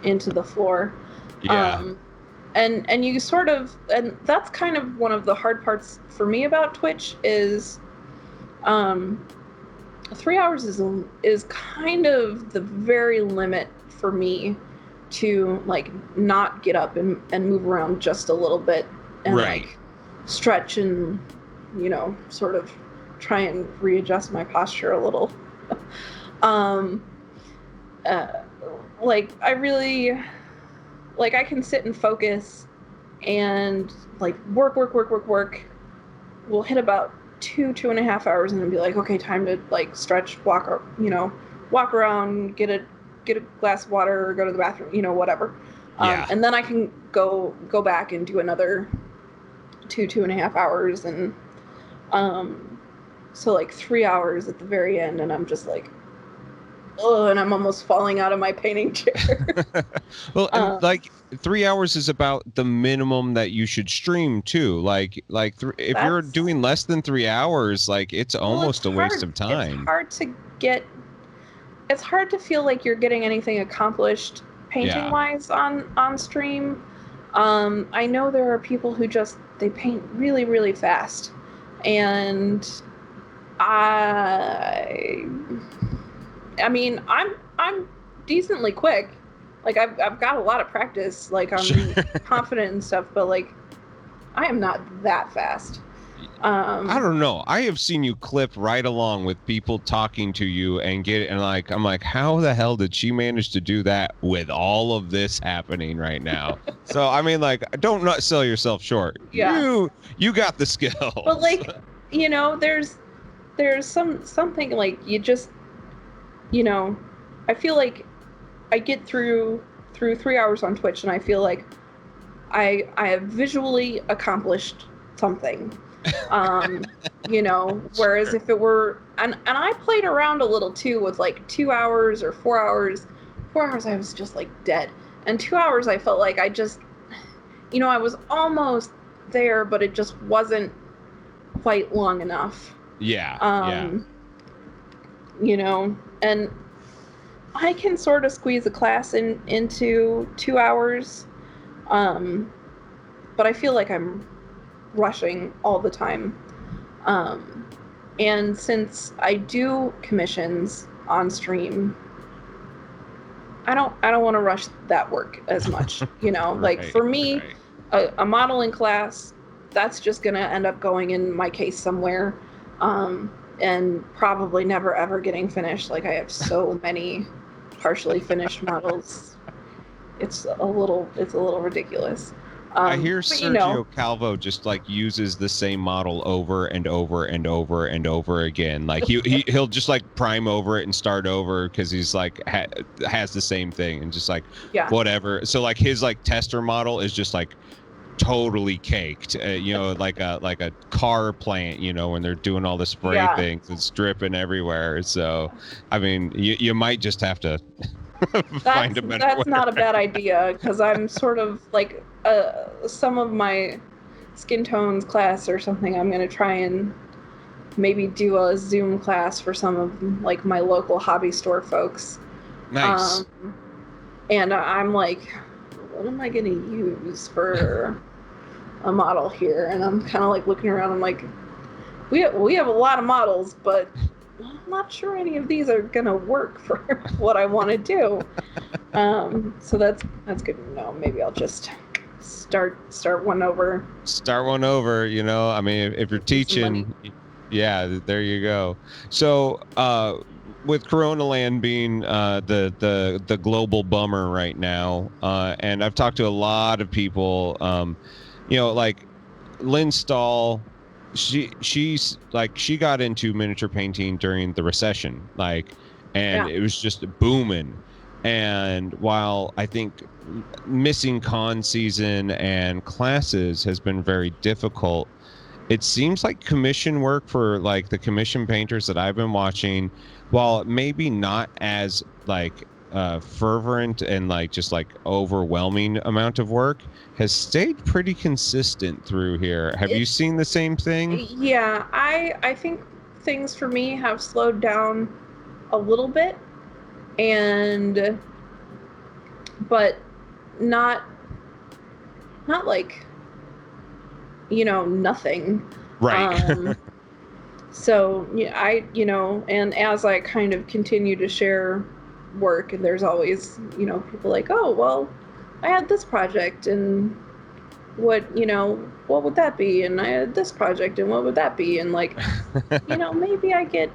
the floor. And you sort of, and that's kind of one of the hard parts for me about Twitch is 3 hours is kind of the very limit for me to like not get up and move around just a little bit and like stretch and sort of try and readjust my posture a little. Like I really like I can sit and focus and like work. We'll hit about 2.5 hours and then be like, okay, time to like stretch, walk around, get a glass of water or go to the bathroom, whatever. And then I can go back and do another 2.5 hours. And so like 3 hours at the very end, and I'm just like, oh, and I'm almost falling out of my painting chair. Well, and like 3 hours is about the minimum that you should stream too. Like if you're doing less than 3 hours, like it's almost a waste of time. It's hard to feel like you're getting anything accomplished painting wise on stream. I know there are people who they paint really, really fast, and I mean, I'm decently quick. Like I've got a lot of practice. Like I'm confident and stuff, but like I am not that fast. I don't know. I have seen you clip right along with people talking to you and like I'm like, how the hell did she manage to do that with all of this happening right now? So I mean, like, don't not sell yourself short. Yeah. You got the skill. But like, there's something like you just, I feel like I get through 3 hours on Twitch and I feel like I have visually accomplished something. Whereas if it were, and I played around a little too with like 2 hours or 4 hours. 4 hours I was just like dead, and 2 hours I felt like I just, I was almost there, but it just wasn't quite long enough. And I can sort of squeeze a class into 2 hours, but I feel like I'm rushing all the time. And since I do commissions on stream, I don't want to rush that work as much. Like for me, a modeling class, that's just gonna end up going in my case somewhere, and probably never ever getting finished. Like I have so many partially finished models. It's a little ridiculous. I hear But Sergio Calvo just like uses the same model over and over and over and over again. Like he'll just like prime over it and start over because he's like has the same thing and just like yeah. whatever. So like his like tester model is just like totally caked, like a car plant, when they're doing all the spray things, it's dripping everywhere. So I mean, you might just have to find a better that's not a bad idea, because I'm sort of like some of my skin tones class or something, I'm going to try and maybe do a Zoom class for some of like my local hobby store folks. Nice. And I'm like, what am I going to use for a model here? And I'm kind of like looking around. I'm like, we have a lot of models, but I'm not sure any of these are going to work for what I want to do. So that's good to know. Maybe I'll just start one over. Start one over, I mean, if you're teaching, yeah, there you go. So, with Corona Land being the global bummer right now, and I've talked to a lot of people, like Lynn Stahl, she's like, she got into miniature painting during the recession, and it was just booming. And while I think missing con season and classes has been very difficult, it seems like commission work for like the commission painters that I've been watching, while maybe not as like fervent and like just like overwhelming amount of work, has stayed pretty consistent through here. Have you seen the same thing? Yeah, I think things for me have slowed down a little bit, but not like, nothing. Right. So and as I kind of continue to share work, and there's always, people like, oh, well, I had this project, and what would that be? And I had this project, and what would that be? And like, maybe I get,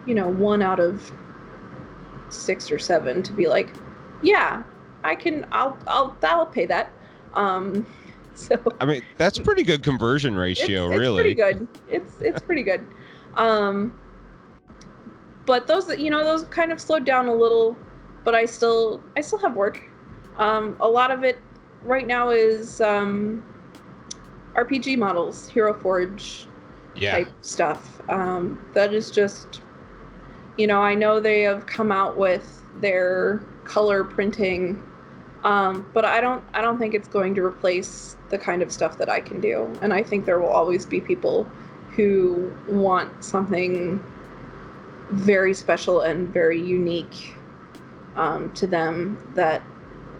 1 out of 6 or 7 to be like, yeah, I'll pay that. So I mean, that's pretty good conversion ratio, it's really. pretty good. It's pretty good. But those kind of slowed down a little, but I still have work. A lot of it right now is RPG models, Hero Forge type stuff. That is just, I know they have come out with their color printing, but I don't think it's going to replace the kind of stuff that I can do. And I think there will always be people who want something very special and very unique to them that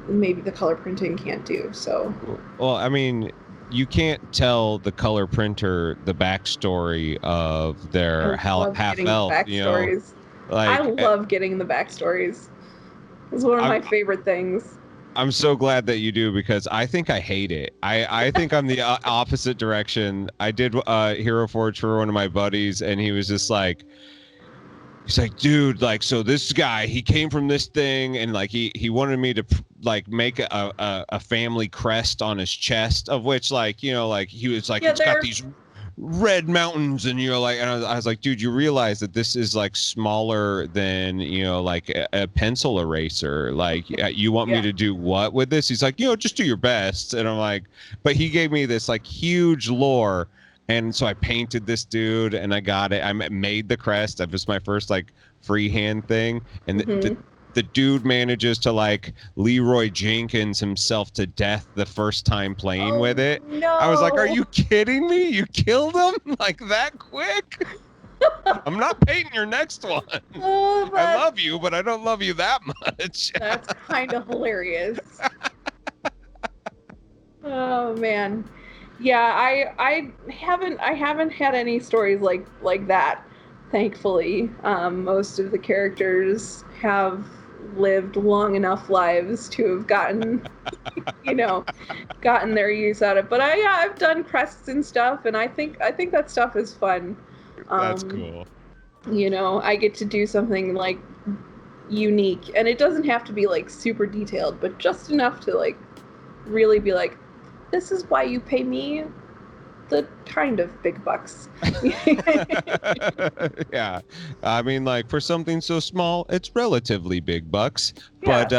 maybe the color printing can't do. So, well, I mean, you can't tell the color printer the backstory of their half elf. I love getting the backstories. It's one of my favorite things. I'm so glad that you do, because I think I hate it. I think I'm the opposite direction. I did Hero Forge for one of my buddies, and he was just like, he's like, dude, like, so this guy, he came from this thing, and like he wanted me to like make a family crest on his chest, of which, like, like he was like, it's got these red mountains, and like, and I was like, dude, you realize that this is like smaller than like a pencil eraser? Like, you want me to do what with this? He's like, just do your best. And I'm like, but he gave me this like huge lore. And so I painted this dude, and I got it. I made the crest. That was my first like freehand thing. And the dude manages to like Leroy Jenkins himself to death the first time playing with it. No. I was like, are you kidding me? You killed him like that quick? I'm not painting your next one. Oh, I love you, but I don't love you that much. That's kind of hilarious. Oh man. Yeah, I haven't had any stories like that, thankfully. Most of the characters have lived long enough lives to have gotten gotten their use out of it. But I've done crests and stuff, and I think that stuff is fun. That's cool. I get to do something like unique, and it doesn't have to be like super detailed, but just enough to like really be like, this is why you pay me the kind of big bucks. Yeah. I mean, like for something so small, it's relatively big bucks, Yeah. but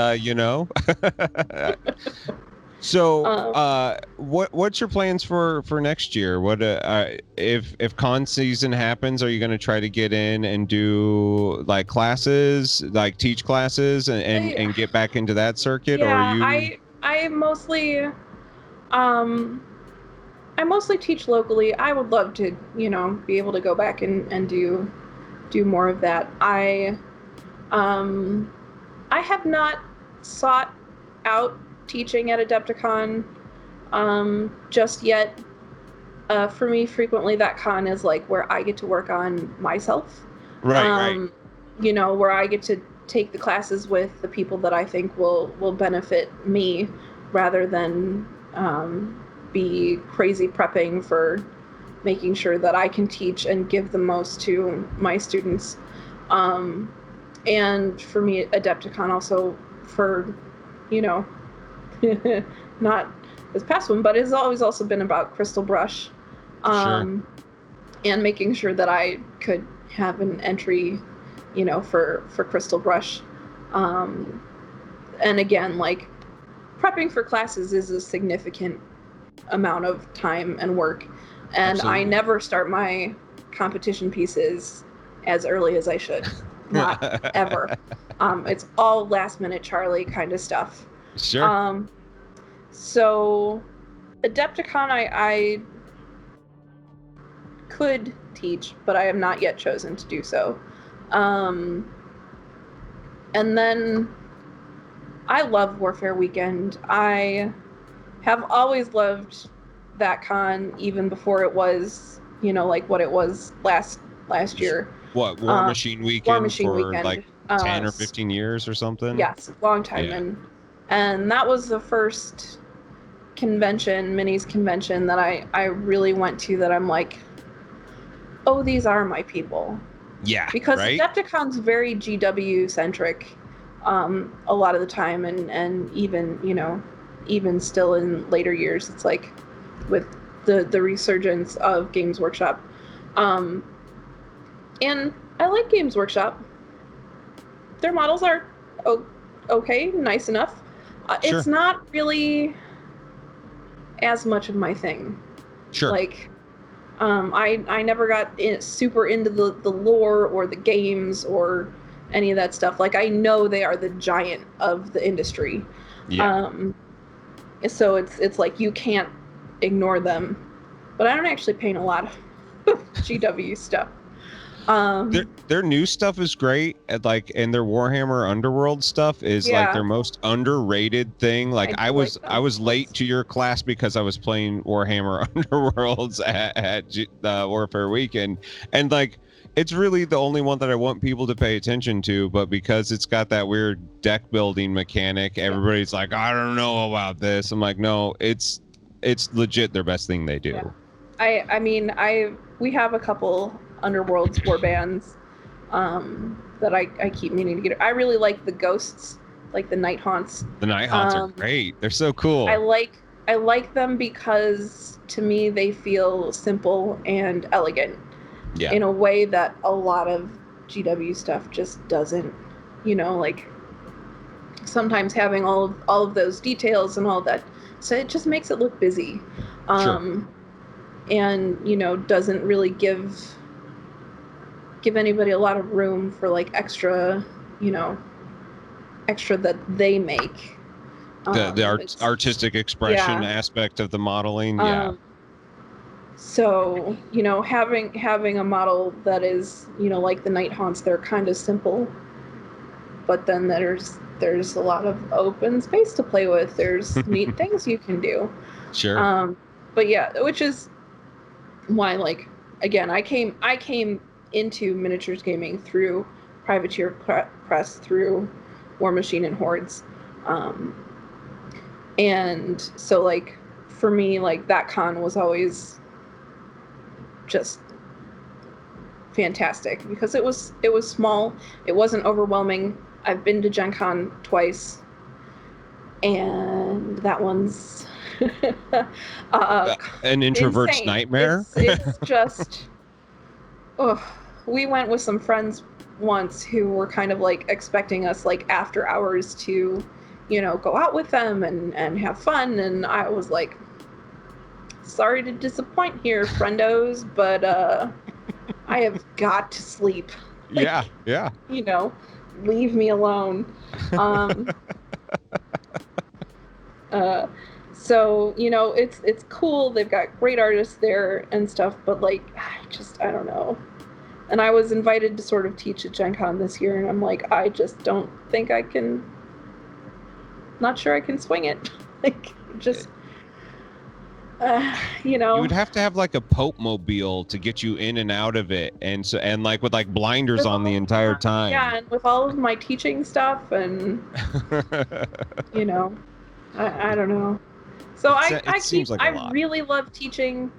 so Um, what's your plans for next year? What if con season happens, are you going to try to get in and do like classes, like teach classes and get back into that circuit, or are yeah, you? I mostly I mostly teach locally. I would love to, be able to go back and do more of that. Um I have not sought out teaching at Adepticon just yet. For me, frequently that con is like where I get to work on myself. Right. Um, where I get to take the classes with the people that I think will benefit me, rather than be crazy prepping for making sure that I can teach and give the most to my students. Um, and for me, Adepticon also for, you know, not this past one, but it's always also been about Crystal Brush, Sure. and making sure that I could have an entry, for Crystal Brush. And again, like prepping for classes is a significant amount of time and work, and I Absolutely. never start my competition pieces as early as I should. Not ever. It's all last minute Charlie kind of stuff. Sure. Um, so Adepticon, I could teach, but I have not yet chosen to do so. Um, and then I love Warfare Weekend. I have always loved that con, even before it was, like what it was last year. What, War Machine War Weekend Machine for Weekend. like 10 or 15 years or something? Yes, long time, Yeah. and that was the first minis convention that I really went to, that I'm like, oh, these are my people. Yeah. Because Right. Adepticon's very GW centric, a lot of the time, and even still in later years, it's like with the resurgence of Games Workshop, and I like Games Workshop. Their models are okay, nice enough. Sure. It's not really as much of my thing. Sure. Like, I never got super into the lore or the games or any of that stuff. Like, I know they are the giant of the industry. Yeah. So it's like you can't ignore them. But I don't actually paint a lot of GW stuff. Their new stuff is great, and their Warhammer Underworld stuff is like their Yeah. most underrated thing. Like I do like them. I was late to your class because I was playing Warhammer Underworlds at the Warfare Weekend, and like it's really the only one that I want people to pay attention to. But because it's got that weird deck building mechanic, everybody's like, I don't know about this. I'm like, no, it's legit their best thing they do. Yeah. I mean, we have a couple Underworlds war bands that I keep meaning to get. I really like the ghosts, like the Night Haunts. The Night Haunts are great. They're so cool. I like them because to me they feel simple and elegant. Yeah. In a way that a lot of GW stuff just doesn't. Like sometimes having all of those details and all that, so it just makes it look busy. Sure. And doesn't really give anybody a lot of room for like extra that they make. The artistic expression aspect of the modeling. So having a model that is like the Night Haunts, they're kind of simple, but then there's a lot of open space to play with. There's neat things you can do. Sure. But yeah, which is why, like, again, I came into miniatures gaming through Privateer Press, through War Machine and Hordes, and so like for me, like that con was always just fantastic because it was small, it wasn't overwhelming, I've been to Gen Con twice, and that one's An introvert's insane. nightmare. It's just, oh, we went with some friends once who were kind of like expecting us like after hours to, go out with them and have fun, and I was like, sorry to disappoint here, friendos, but I have got to sleep. Like, yeah. Leave me alone. So it's cool. They've got great artists there and stuff, but like, I don't know. And I was invited to sort of teach at Gen Con this year, and I'm like, I just don't think I can. Not sure I can swing it. Like, just. You would have to have like a Pope mobile to get you in and out of it, and like with like blinders on the entire time. Yeah, and with all of my teaching stuff, and I don't know. So I really love teaching,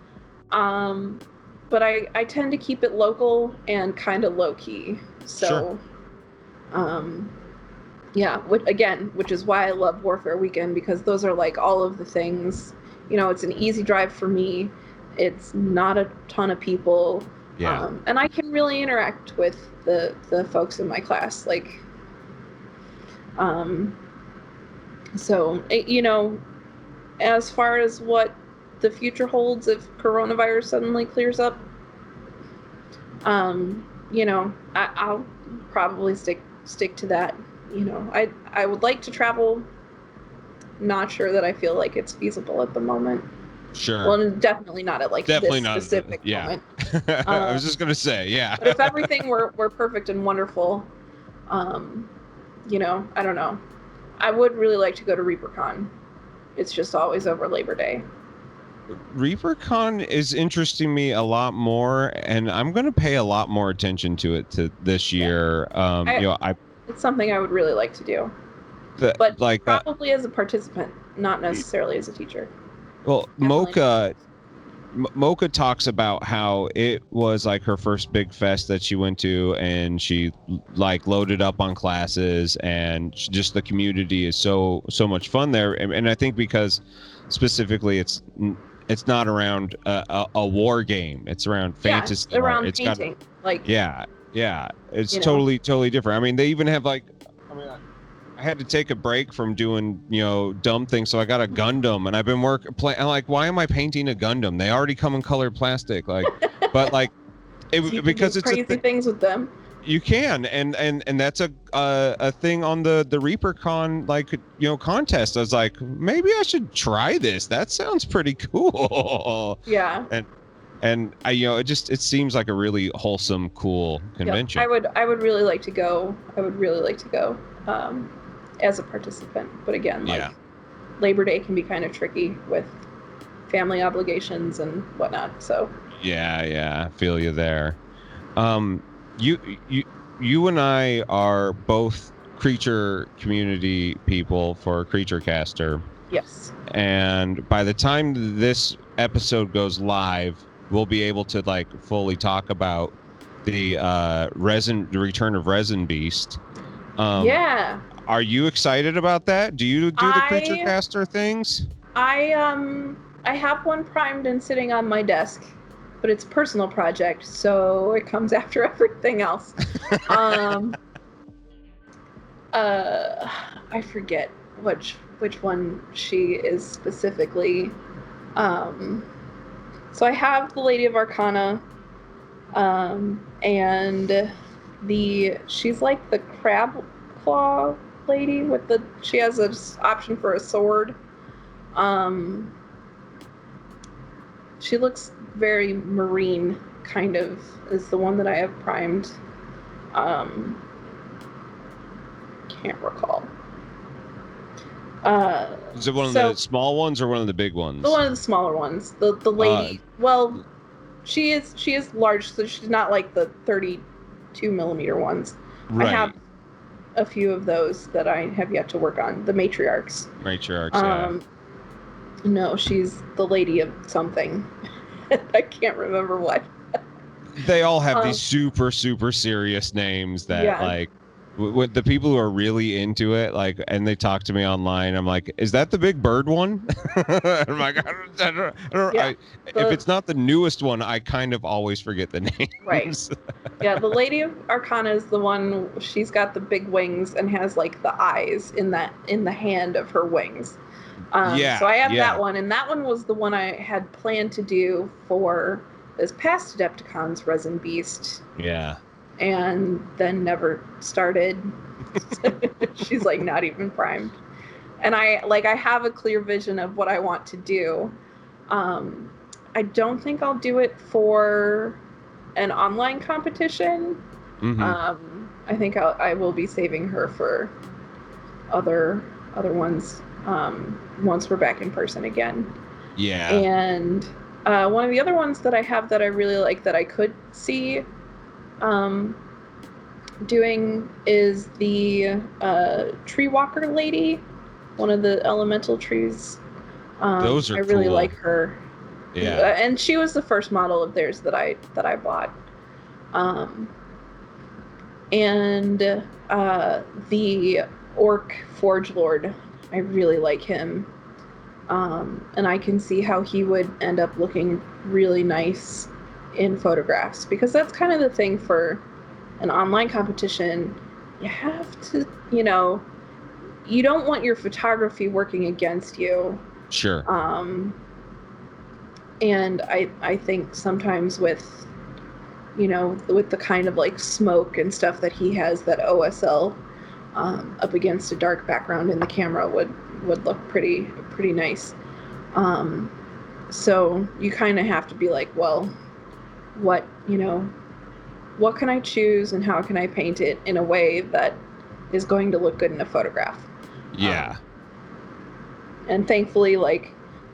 but I tend to keep it local and kind of low key. So, yeah, which is why I love Warfare Weekend, because those are like all of the things. It's an easy drive for me. It's not a ton of people. Yeah. And I can really interact with the folks in my class. Like, so, as far as what the future holds if coronavirus suddenly clears up, I'll probably stick to that. I would like to travel. Not sure that I feel like it's feasible at the moment. Sure. Well, definitely not at like definitely this specific moment. I was just gonna say, yeah. But if everything were perfect and wonderful, I don't know. I would really like to go to ReaperCon. It's just always over Labor Day. ReaperCon is interesting me a lot more, and I'm gonna pay a lot more attention to it this year. It's something I would really like to do. But like probably as a participant, not necessarily as a teacher. Well, Mocha talks about how it was like her first big fest that she went to, and she like loaded up on classes, and just the community is so much fun there. And I think because specifically it's not around a war game, it's around fantasy. Yeah, around painting. It's totally different. I mean, they even have like, I had to take a break from doing, dumb things. So I got a Gundam, and I've been I'm like, why am I painting a Gundam? They already come in colored plastic. Like, but like, because it's crazy things with them. You can, and that's a thing on the ReaperCon contest. I was like, maybe I should try this. That sounds pretty cool. Yeah. And I, it seems like a really wholesome, cool convention. Yep. I would really like to go. As a participant, but again, Labor Day can be kind of tricky with family obligations and whatnot. So I feel you there. You and I are both creature community people for Creature Caster. Yes. And by the time this episode goes live, we'll be able to like fully talk about the return of Resin Beast. Yeah. Are you excited about that? Do you do the Creature Caster things? I have one primed and sitting on my desk, but it's a personal project, so it comes after everything else. I forget which one she is specifically. So I have the Lady of Arcana, and she's like the crab claw lady she has an option for a sword. She looks very marine, kind of, is the one that I have primed. Can't recall. Is it one of the small ones or one of the big ones? One of the smaller ones. The lady. Well, she is large, so she's not like the 32 millimeter ones. Right. I have a few of those that I have yet to work on. The matriarchs. Yeah. No, she's the lady of something. I can't remember what. They all have these super serious names that with the people who are really into it, like, and they talk to me online, I'm like, is that the big bird one? I'm like, Yeah. if it's not the newest one, I kind of always forget the Right. names. Yeah, the Lady of Arcana is the one. She's got the big wings and has like the eyes in the hand of her wings. So I have that one, and that one was the one I had planned to do for this past Adepticons Resin Beast, Yeah. and then never started. She's like not even primed, and I have a clear vision of what I want to do. I don't think I'll do it for an online competition. I think I will be saving her for other ones once we're back in person again. Yeah. And one of the other ones that I have that I really like that I could see doing is the Tree Walker Lady, one of the elemental trees. Those are I really cool. like her. Yeah. And she was the first model of theirs that I bought. And the Orc Forge Lord, I really like him. And I can see how he would end up looking really nice in photographs, because that's kind of the thing for an online competition. You have to, you don't want your photography working against you. Sure. And I think sometimes with the kind of like smoke and stuff that he has, that OSL up against a dark background in the camera would look pretty nice. So you kind of have to be like, well, what can I choose and how can I paint it in a way that is going to look good in a photograph? Yeah. And thankfully, like,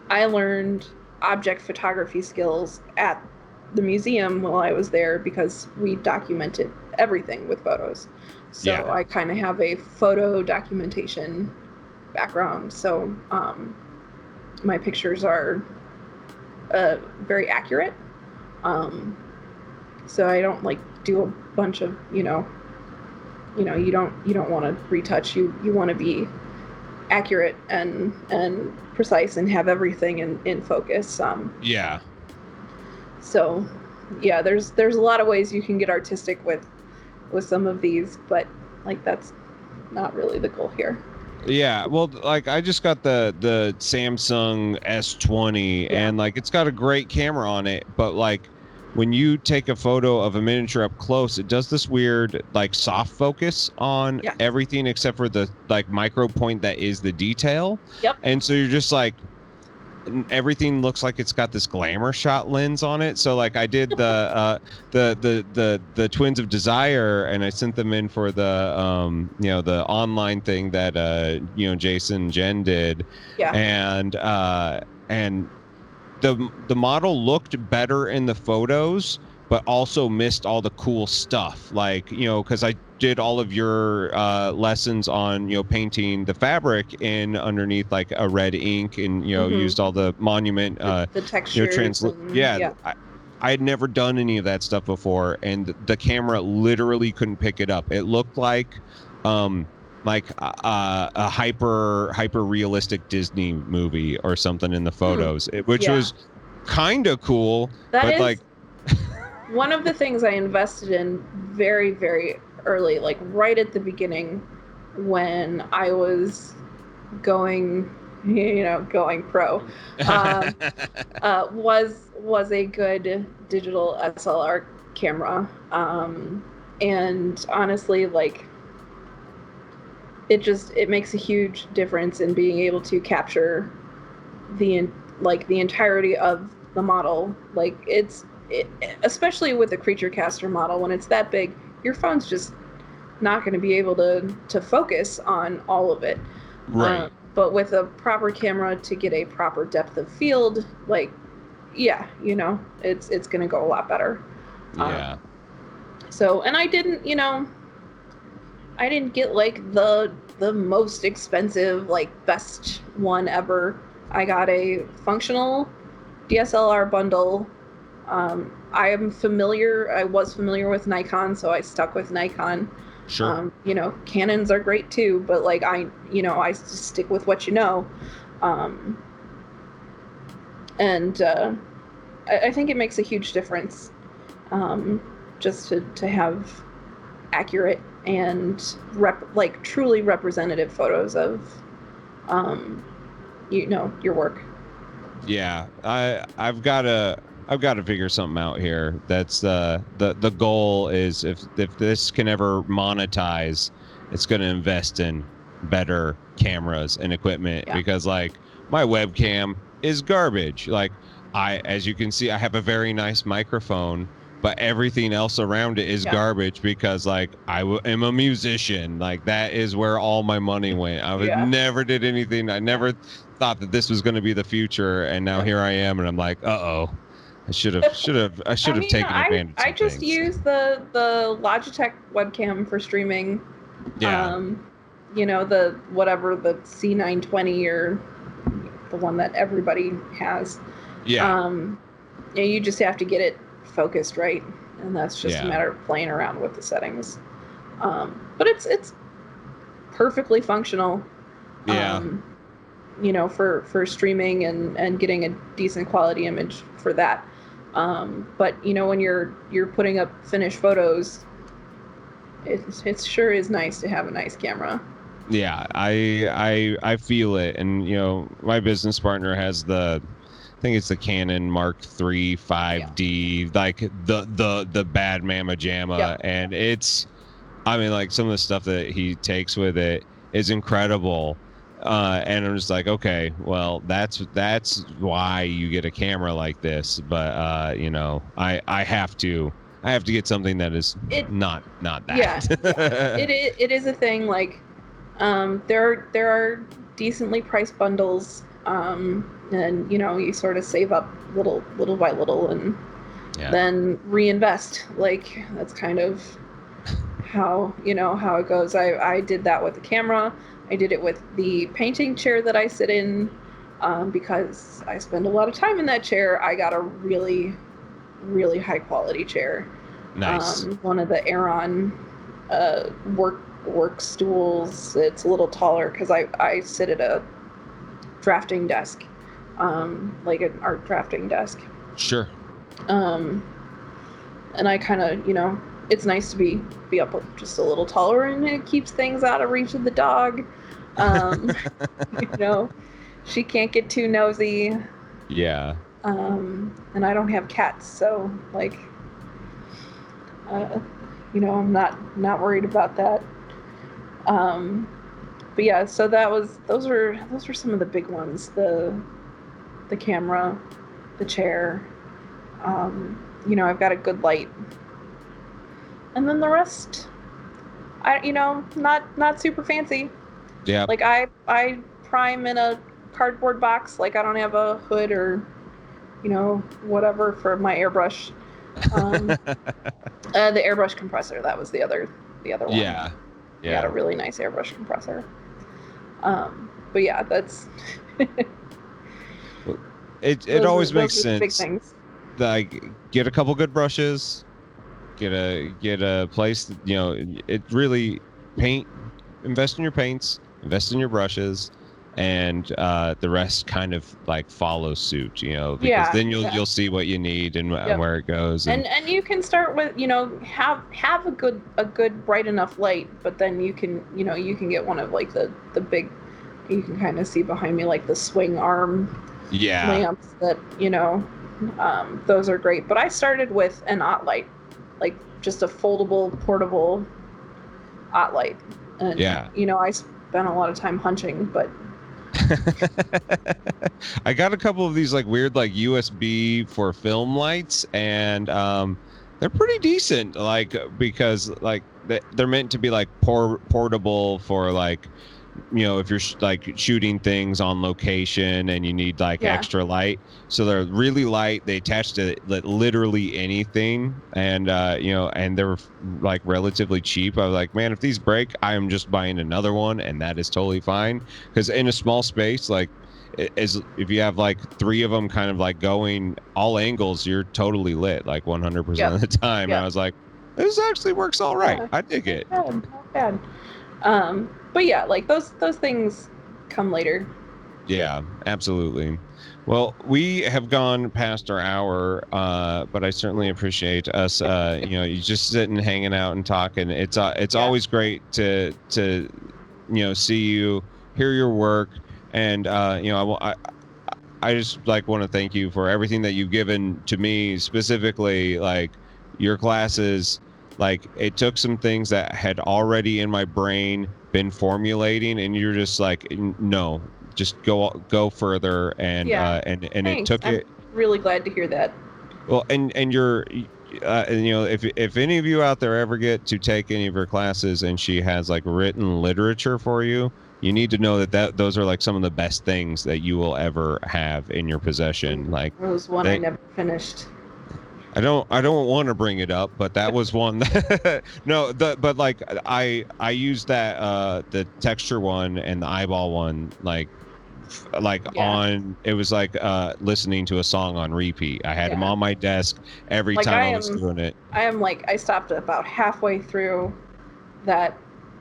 I learned object photography skills at the museum while I was there, because we documented everything with photos. So Yeah. I kind of have a photo documentation background. So my pictures are very accurate. So I don't like do a bunch of, you don't want to retouch. You want to be accurate and precise and have everything in focus. Yeah. So yeah, there's a lot of ways you can get artistic with some of these, but like that's not really the goal here. Yeah, well, like I just got the Samsung S20, and like it's got a great camera on it, but like when you take a photo of a miniature up close, it does this weird like soft focus on everything except for the like micro point that is the detail. Yep. And so you're just like, everything looks like it's got this glamour shot lens on it. So like I did the Twins of Desire, and I sent them in for the the online thing that Jason and Jen did. Yeah. And the model looked better in the photos, but also missed all the cool stuff, like because I did all of your lessons on painting the fabric in underneath like a red ink, and used all the monument the textures. I had never done any of that stuff before, and the camera literally couldn't pick it up. It looked like a hyper realistic Disney movie or something in the photos, which was kind of cool. That is like one of the things I invested in very, very early, like right at the beginning when I was going pro, was a good digital SLR camera. And honestly, like, it makes a huge difference in being able to capture the entirety of the model. Like especially with a creature caster model, when it's that big, your phone's just not going to be able to focus on all of it. Right. But with a proper camera to get a proper depth of field, like, it's going to go a lot better. Yeah. So, and I didn't get like the most expensive, like best one ever. I got a functional DSLR bundle. I was familiar with Nikon, so I stuck with Nikon. Sure. Canons are great too, but like I just stick with what you know. Um, and I think it makes a huge difference, just to have accurate and truly representative photos of your work. Yeah, I've got to figure something out here. That's the goal is if this can ever monetize, it's going to invest in better cameras and equipment because like my webcam is garbage. Like as you can see, I have a very nice microphone, but everything else around it is garbage because like am a musician. Like that is where all my money went. Never did anything. I never thought that this was going to be the future, and now here I am, and I'm like, I should have taken advantage. I just use the Logitech webcam for streaming. Yeah. The whatever, the C920 or the one that everybody has. Yeah. You just have to get it focused right, and that's just a matter of playing around with the settings. But it's perfectly functional. Yeah. For streaming and getting a decent quality image for that. But when you're putting up finished photos, it sure is nice to have a nice camera. Yeah, I feel it, and my business partner has I think it's the Canon Mark III 5D, like the bad mamma jamma, and it's, I mean, like some of the stuff that he takes with it is incredible. And I'm just like, okay, well, that's why you get a camera like this. But I have to get something that is not that. Yeah, it is a thing. Like, there are decently priced bundles, and you sort of save up little by little, and then reinvest. Like that's kind of how it goes. I did that with the camera. I did it with the painting chair that I sit in, because I spend a lot of time in that chair. I got a really, really high quality chair. Nice. One of the Aeron work stools. It's a little taller because I sit at a drafting desk, like an art drafting desk. Sure. And I kind of, it's nice to be up just a little taller, and it keeps things out of reach of the dog. She can't get too nosy. Yeah. And I don't have cats, so like, I'm not worried about that. But yeah, so those were some of the big ones. The camera, the chair. I've got a good light. And then the rest, not super fancy. Yeah. Like I prime in a cardboard box. Like I don't have a hood or, whatever for my airbrush. The airbrush compressor, that was the other one. Yeah. I got a really nice airbrush compressor. But yeah, that's. It always makes sense. Big things. Like get a couple good brushes. Get a place that, it really invest in your paints, invest in your brushes, and the rest kind of like follow suit, because then you'll see what you need and where it goes. And you can start with, have a good bright enough light, but then you can get one of like the big, you can kind of see behind me, like the swing arm lamps that, those are great. But I started with an OttLight. Like just a foldable, portable OttLight. And, I spent a lot of time hunching, but. I got a couple of these like weird, like USB for film lights, and they're pretty decent. Like, because like they're meant to be like portable for like, if you're like shooting things on location and you need like extra light. So they're really light. They attach to literally anything, and and they're like relatively cheap. I was like, man, if these break, I am just buying another one, and that is totally fine. Because in a small space, like, if you have like 3 of them kind of like going all angles, you're totally lit like 100% of the time. And I was like, This actually works all right. Yeah. I dig it. Not bad. But yeah, like those things come later. Yeah, absolutely. Well, we have gone past our hour, but I certainly appreciate us. You just sitting, hanging out, and talking. It's Yeah. always great to see you, hear your work, and I just like want to thank you for everything that you've given to me, specifically like your classes. Like it took some things that had already in my brain been formulating, and you're just like, no, just go further, and Yeah. and it Thanks. took I'm it. really glad to hear that. Well, and you're, if any of you out there ever get to take any of her classes and she has like written literature for you, you need to know that those are like some of the best things that you will ever have in your possession. Like There was one I never finished. I don't want to bring it up, but that was one but like I used that the texture one and the eyeball one Yeah. on, it was like listening to a song on repeat. I had them Yeah. on my desk every Like, time I was doing it. I stopped about halfway through that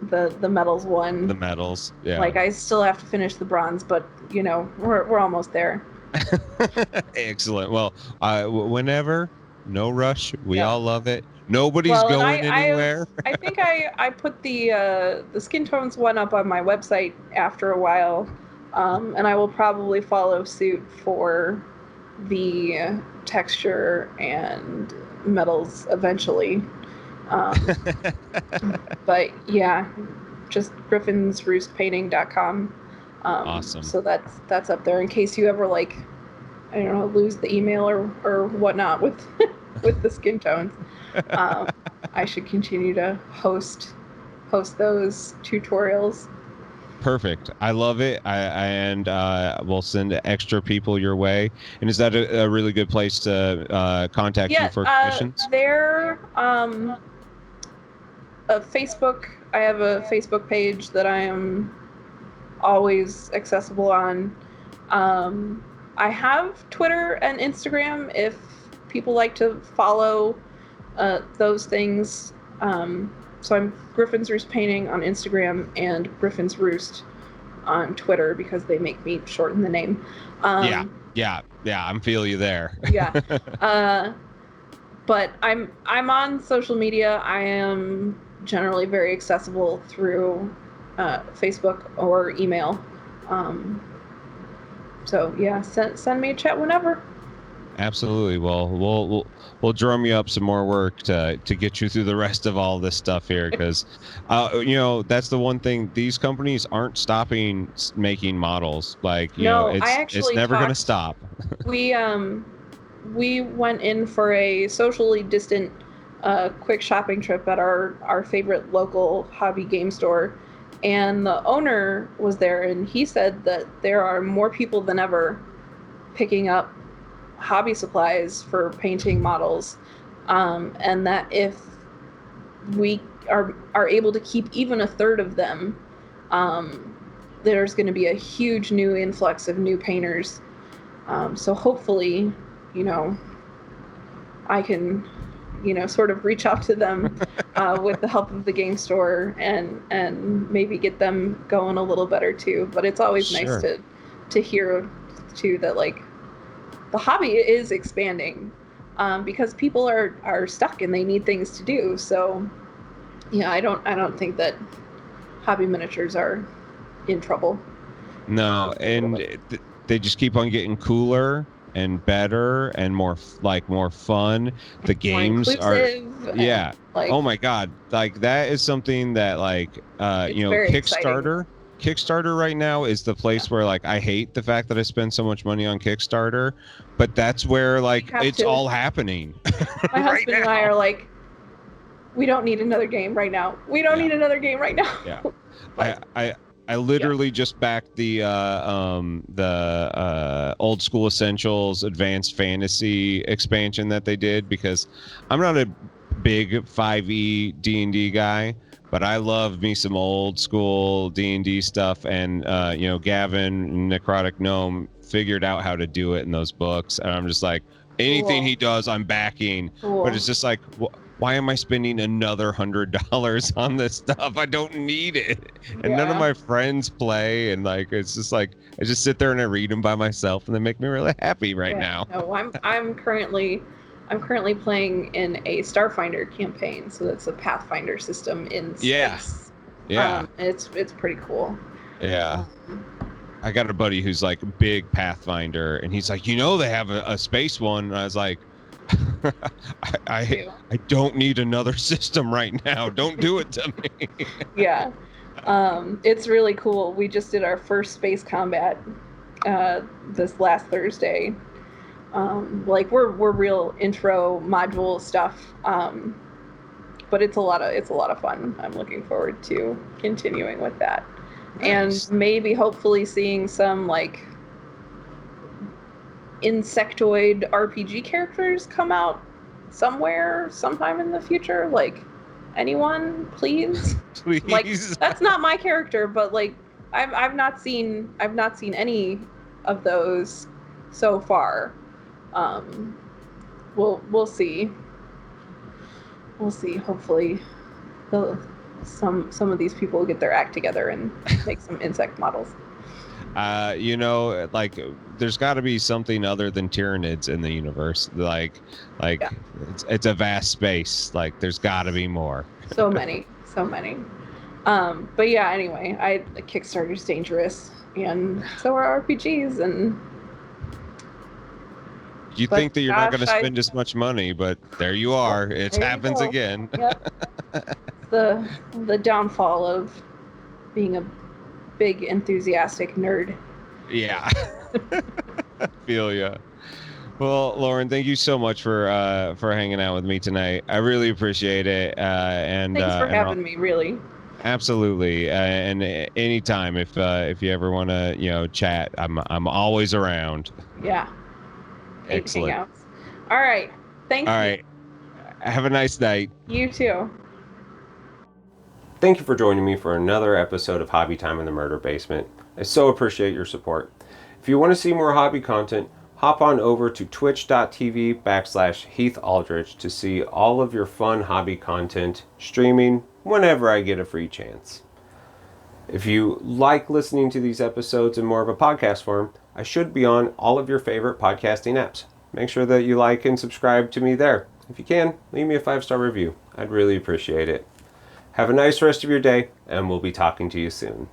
the metals one. The medals, yeah. Like I still have to finish the bronze, but we're almost there. Excellent. Well, whenever, no rush. We Yeah. all love it. Nobody's Well, and going anywhere. I think I put the skin tones one up on my website after a while, and I will probably follow suit for the texture and metals eventually. But yeah, just griffinsroostpainting.com. Awesome. So that's up there in case you ever like, I don't know, lose the email or whatnot with with the skin tones. I should continue to host those tutorials. Perfect. I love it. And we'll send extra people your way. And is that a really good place to contact you for commissions? There, Facebook. I have a Facebook page that I am always accessible on. I have Twitter and Instagram if people like to follow those things. So I'm Griffin's Roost Painting on Instagram and Griffin's Roost on Twitter because they make me shorten the name. Yeah. I'm feel you there. Yeah. But I'm on social media. I am generally very accessible through Facebook or email. So yeah, send me a chat whenever. Absolutely. Well, we'll drum you up some more work to get you through the rest of all this stuff here, because that's the one thing, these companies aren't stopping making models. Like it's never going to stop. We went in for a socially distant quick shopping trip at our favorite local hobby game store, and the owner was there, and he said that there are more people than ever picking up hobby supplies for painting models, and that if we are able to keep even a third of them, there's going to be a huge new influx of new painters. So hopefully, I can, sort of reach out to them with the help of the game store and maybe get them going a little better too. But it's always nice to hear too that like the hobby is expanding because people are stuck and they need things to do. So yeah, I don't think that hobby miniatures are in trouble. No, and they just keep on getting cooler and better and more fun. The games are oh my god, like that is something that Kickstarter Kickstarter right now is the place where like I hate the fact that I spend so much money on Kickstarter, but that's where like it's all happening. My husband and I are like, we don't need another game right now. We don't need another game right now. Yeah. I literally just backed the Old School Essentials Advanced Fantasy expansion that they did, because I'm not a big 5e D&D guy, but I love me some old school D&D stuff, and Gavin, Necrotic Gnome, figured out how to do it in those books, and I'm just like, Anything Cool. he does, I'm backing. Cool. But it's just like, why am I spending another $100 on this stuff? I don't need it. And none of Yeah. my friends play, and like it's just like I just sit there and I read them by myself, and they make me really happy right Yeah. now. No, I'm currently playing in a Starfinder campaign, so that's a Pathfinder system in Yeah. space. Yeah. It's pretty cool. Yeah. Um, I got a buddy who's like big Pathfinder, and he's like, they have a space one. And I was like, I, I don't need another system right now. Don't do it to me. yeah. It's really cool. We just did our first space combat this last Thursday. Like we're real intro module stuff. But it's a lot of fun. I'm looking forward to continuing with that. Nice. And maybe hopefully seeing some like insectoid RPG characters come out sometime in the future. Like anyone, please. Please. Like that's not my character, but like I've not seen any of those so far. We'll see. We'll see. Hopefully, some of these people will get their act together and make some insect models. Like there's got to be something other than Tyranids in the universe. Like Yeah. it's a vast space. Like there's got to be more. So many. But yeah. Anyway, Kickstarter's dangerous, and so are RPGs, and. You But think that you're not gosh, going to spend as much money, but there you are. It There you happens go. again. Yep. The downfall of being a big enthusiastic nerd. Yeah. Feel ya. Well, Lauren, thank you so much for hanging out with me tonight. I really appreciate it. And Thanks for and having me, really. absolutely. And anytime if you ever want to chat, I'm always around. Yeah. Excellent. Hangouts. All right. Thank All you. right. Have a nice night. You too. Thank you for joining me for another episode of Hobby Time in the Murder Basement. I so appreciate your support. If you want to see more hobby content, hop on over to twitch.tv/Heath Aldrich to see all of your fun hobby content streaming whenever I get a free chance. If you like listening to these episodes in more of a podcast form, I should be on all of your favorite podcasting apps. Make sure that you like and subscribe to me there. If you can, leave me a 5-star review. I'd really appreciate it. Have a nice rest of your day, and we'll be talking to you soon.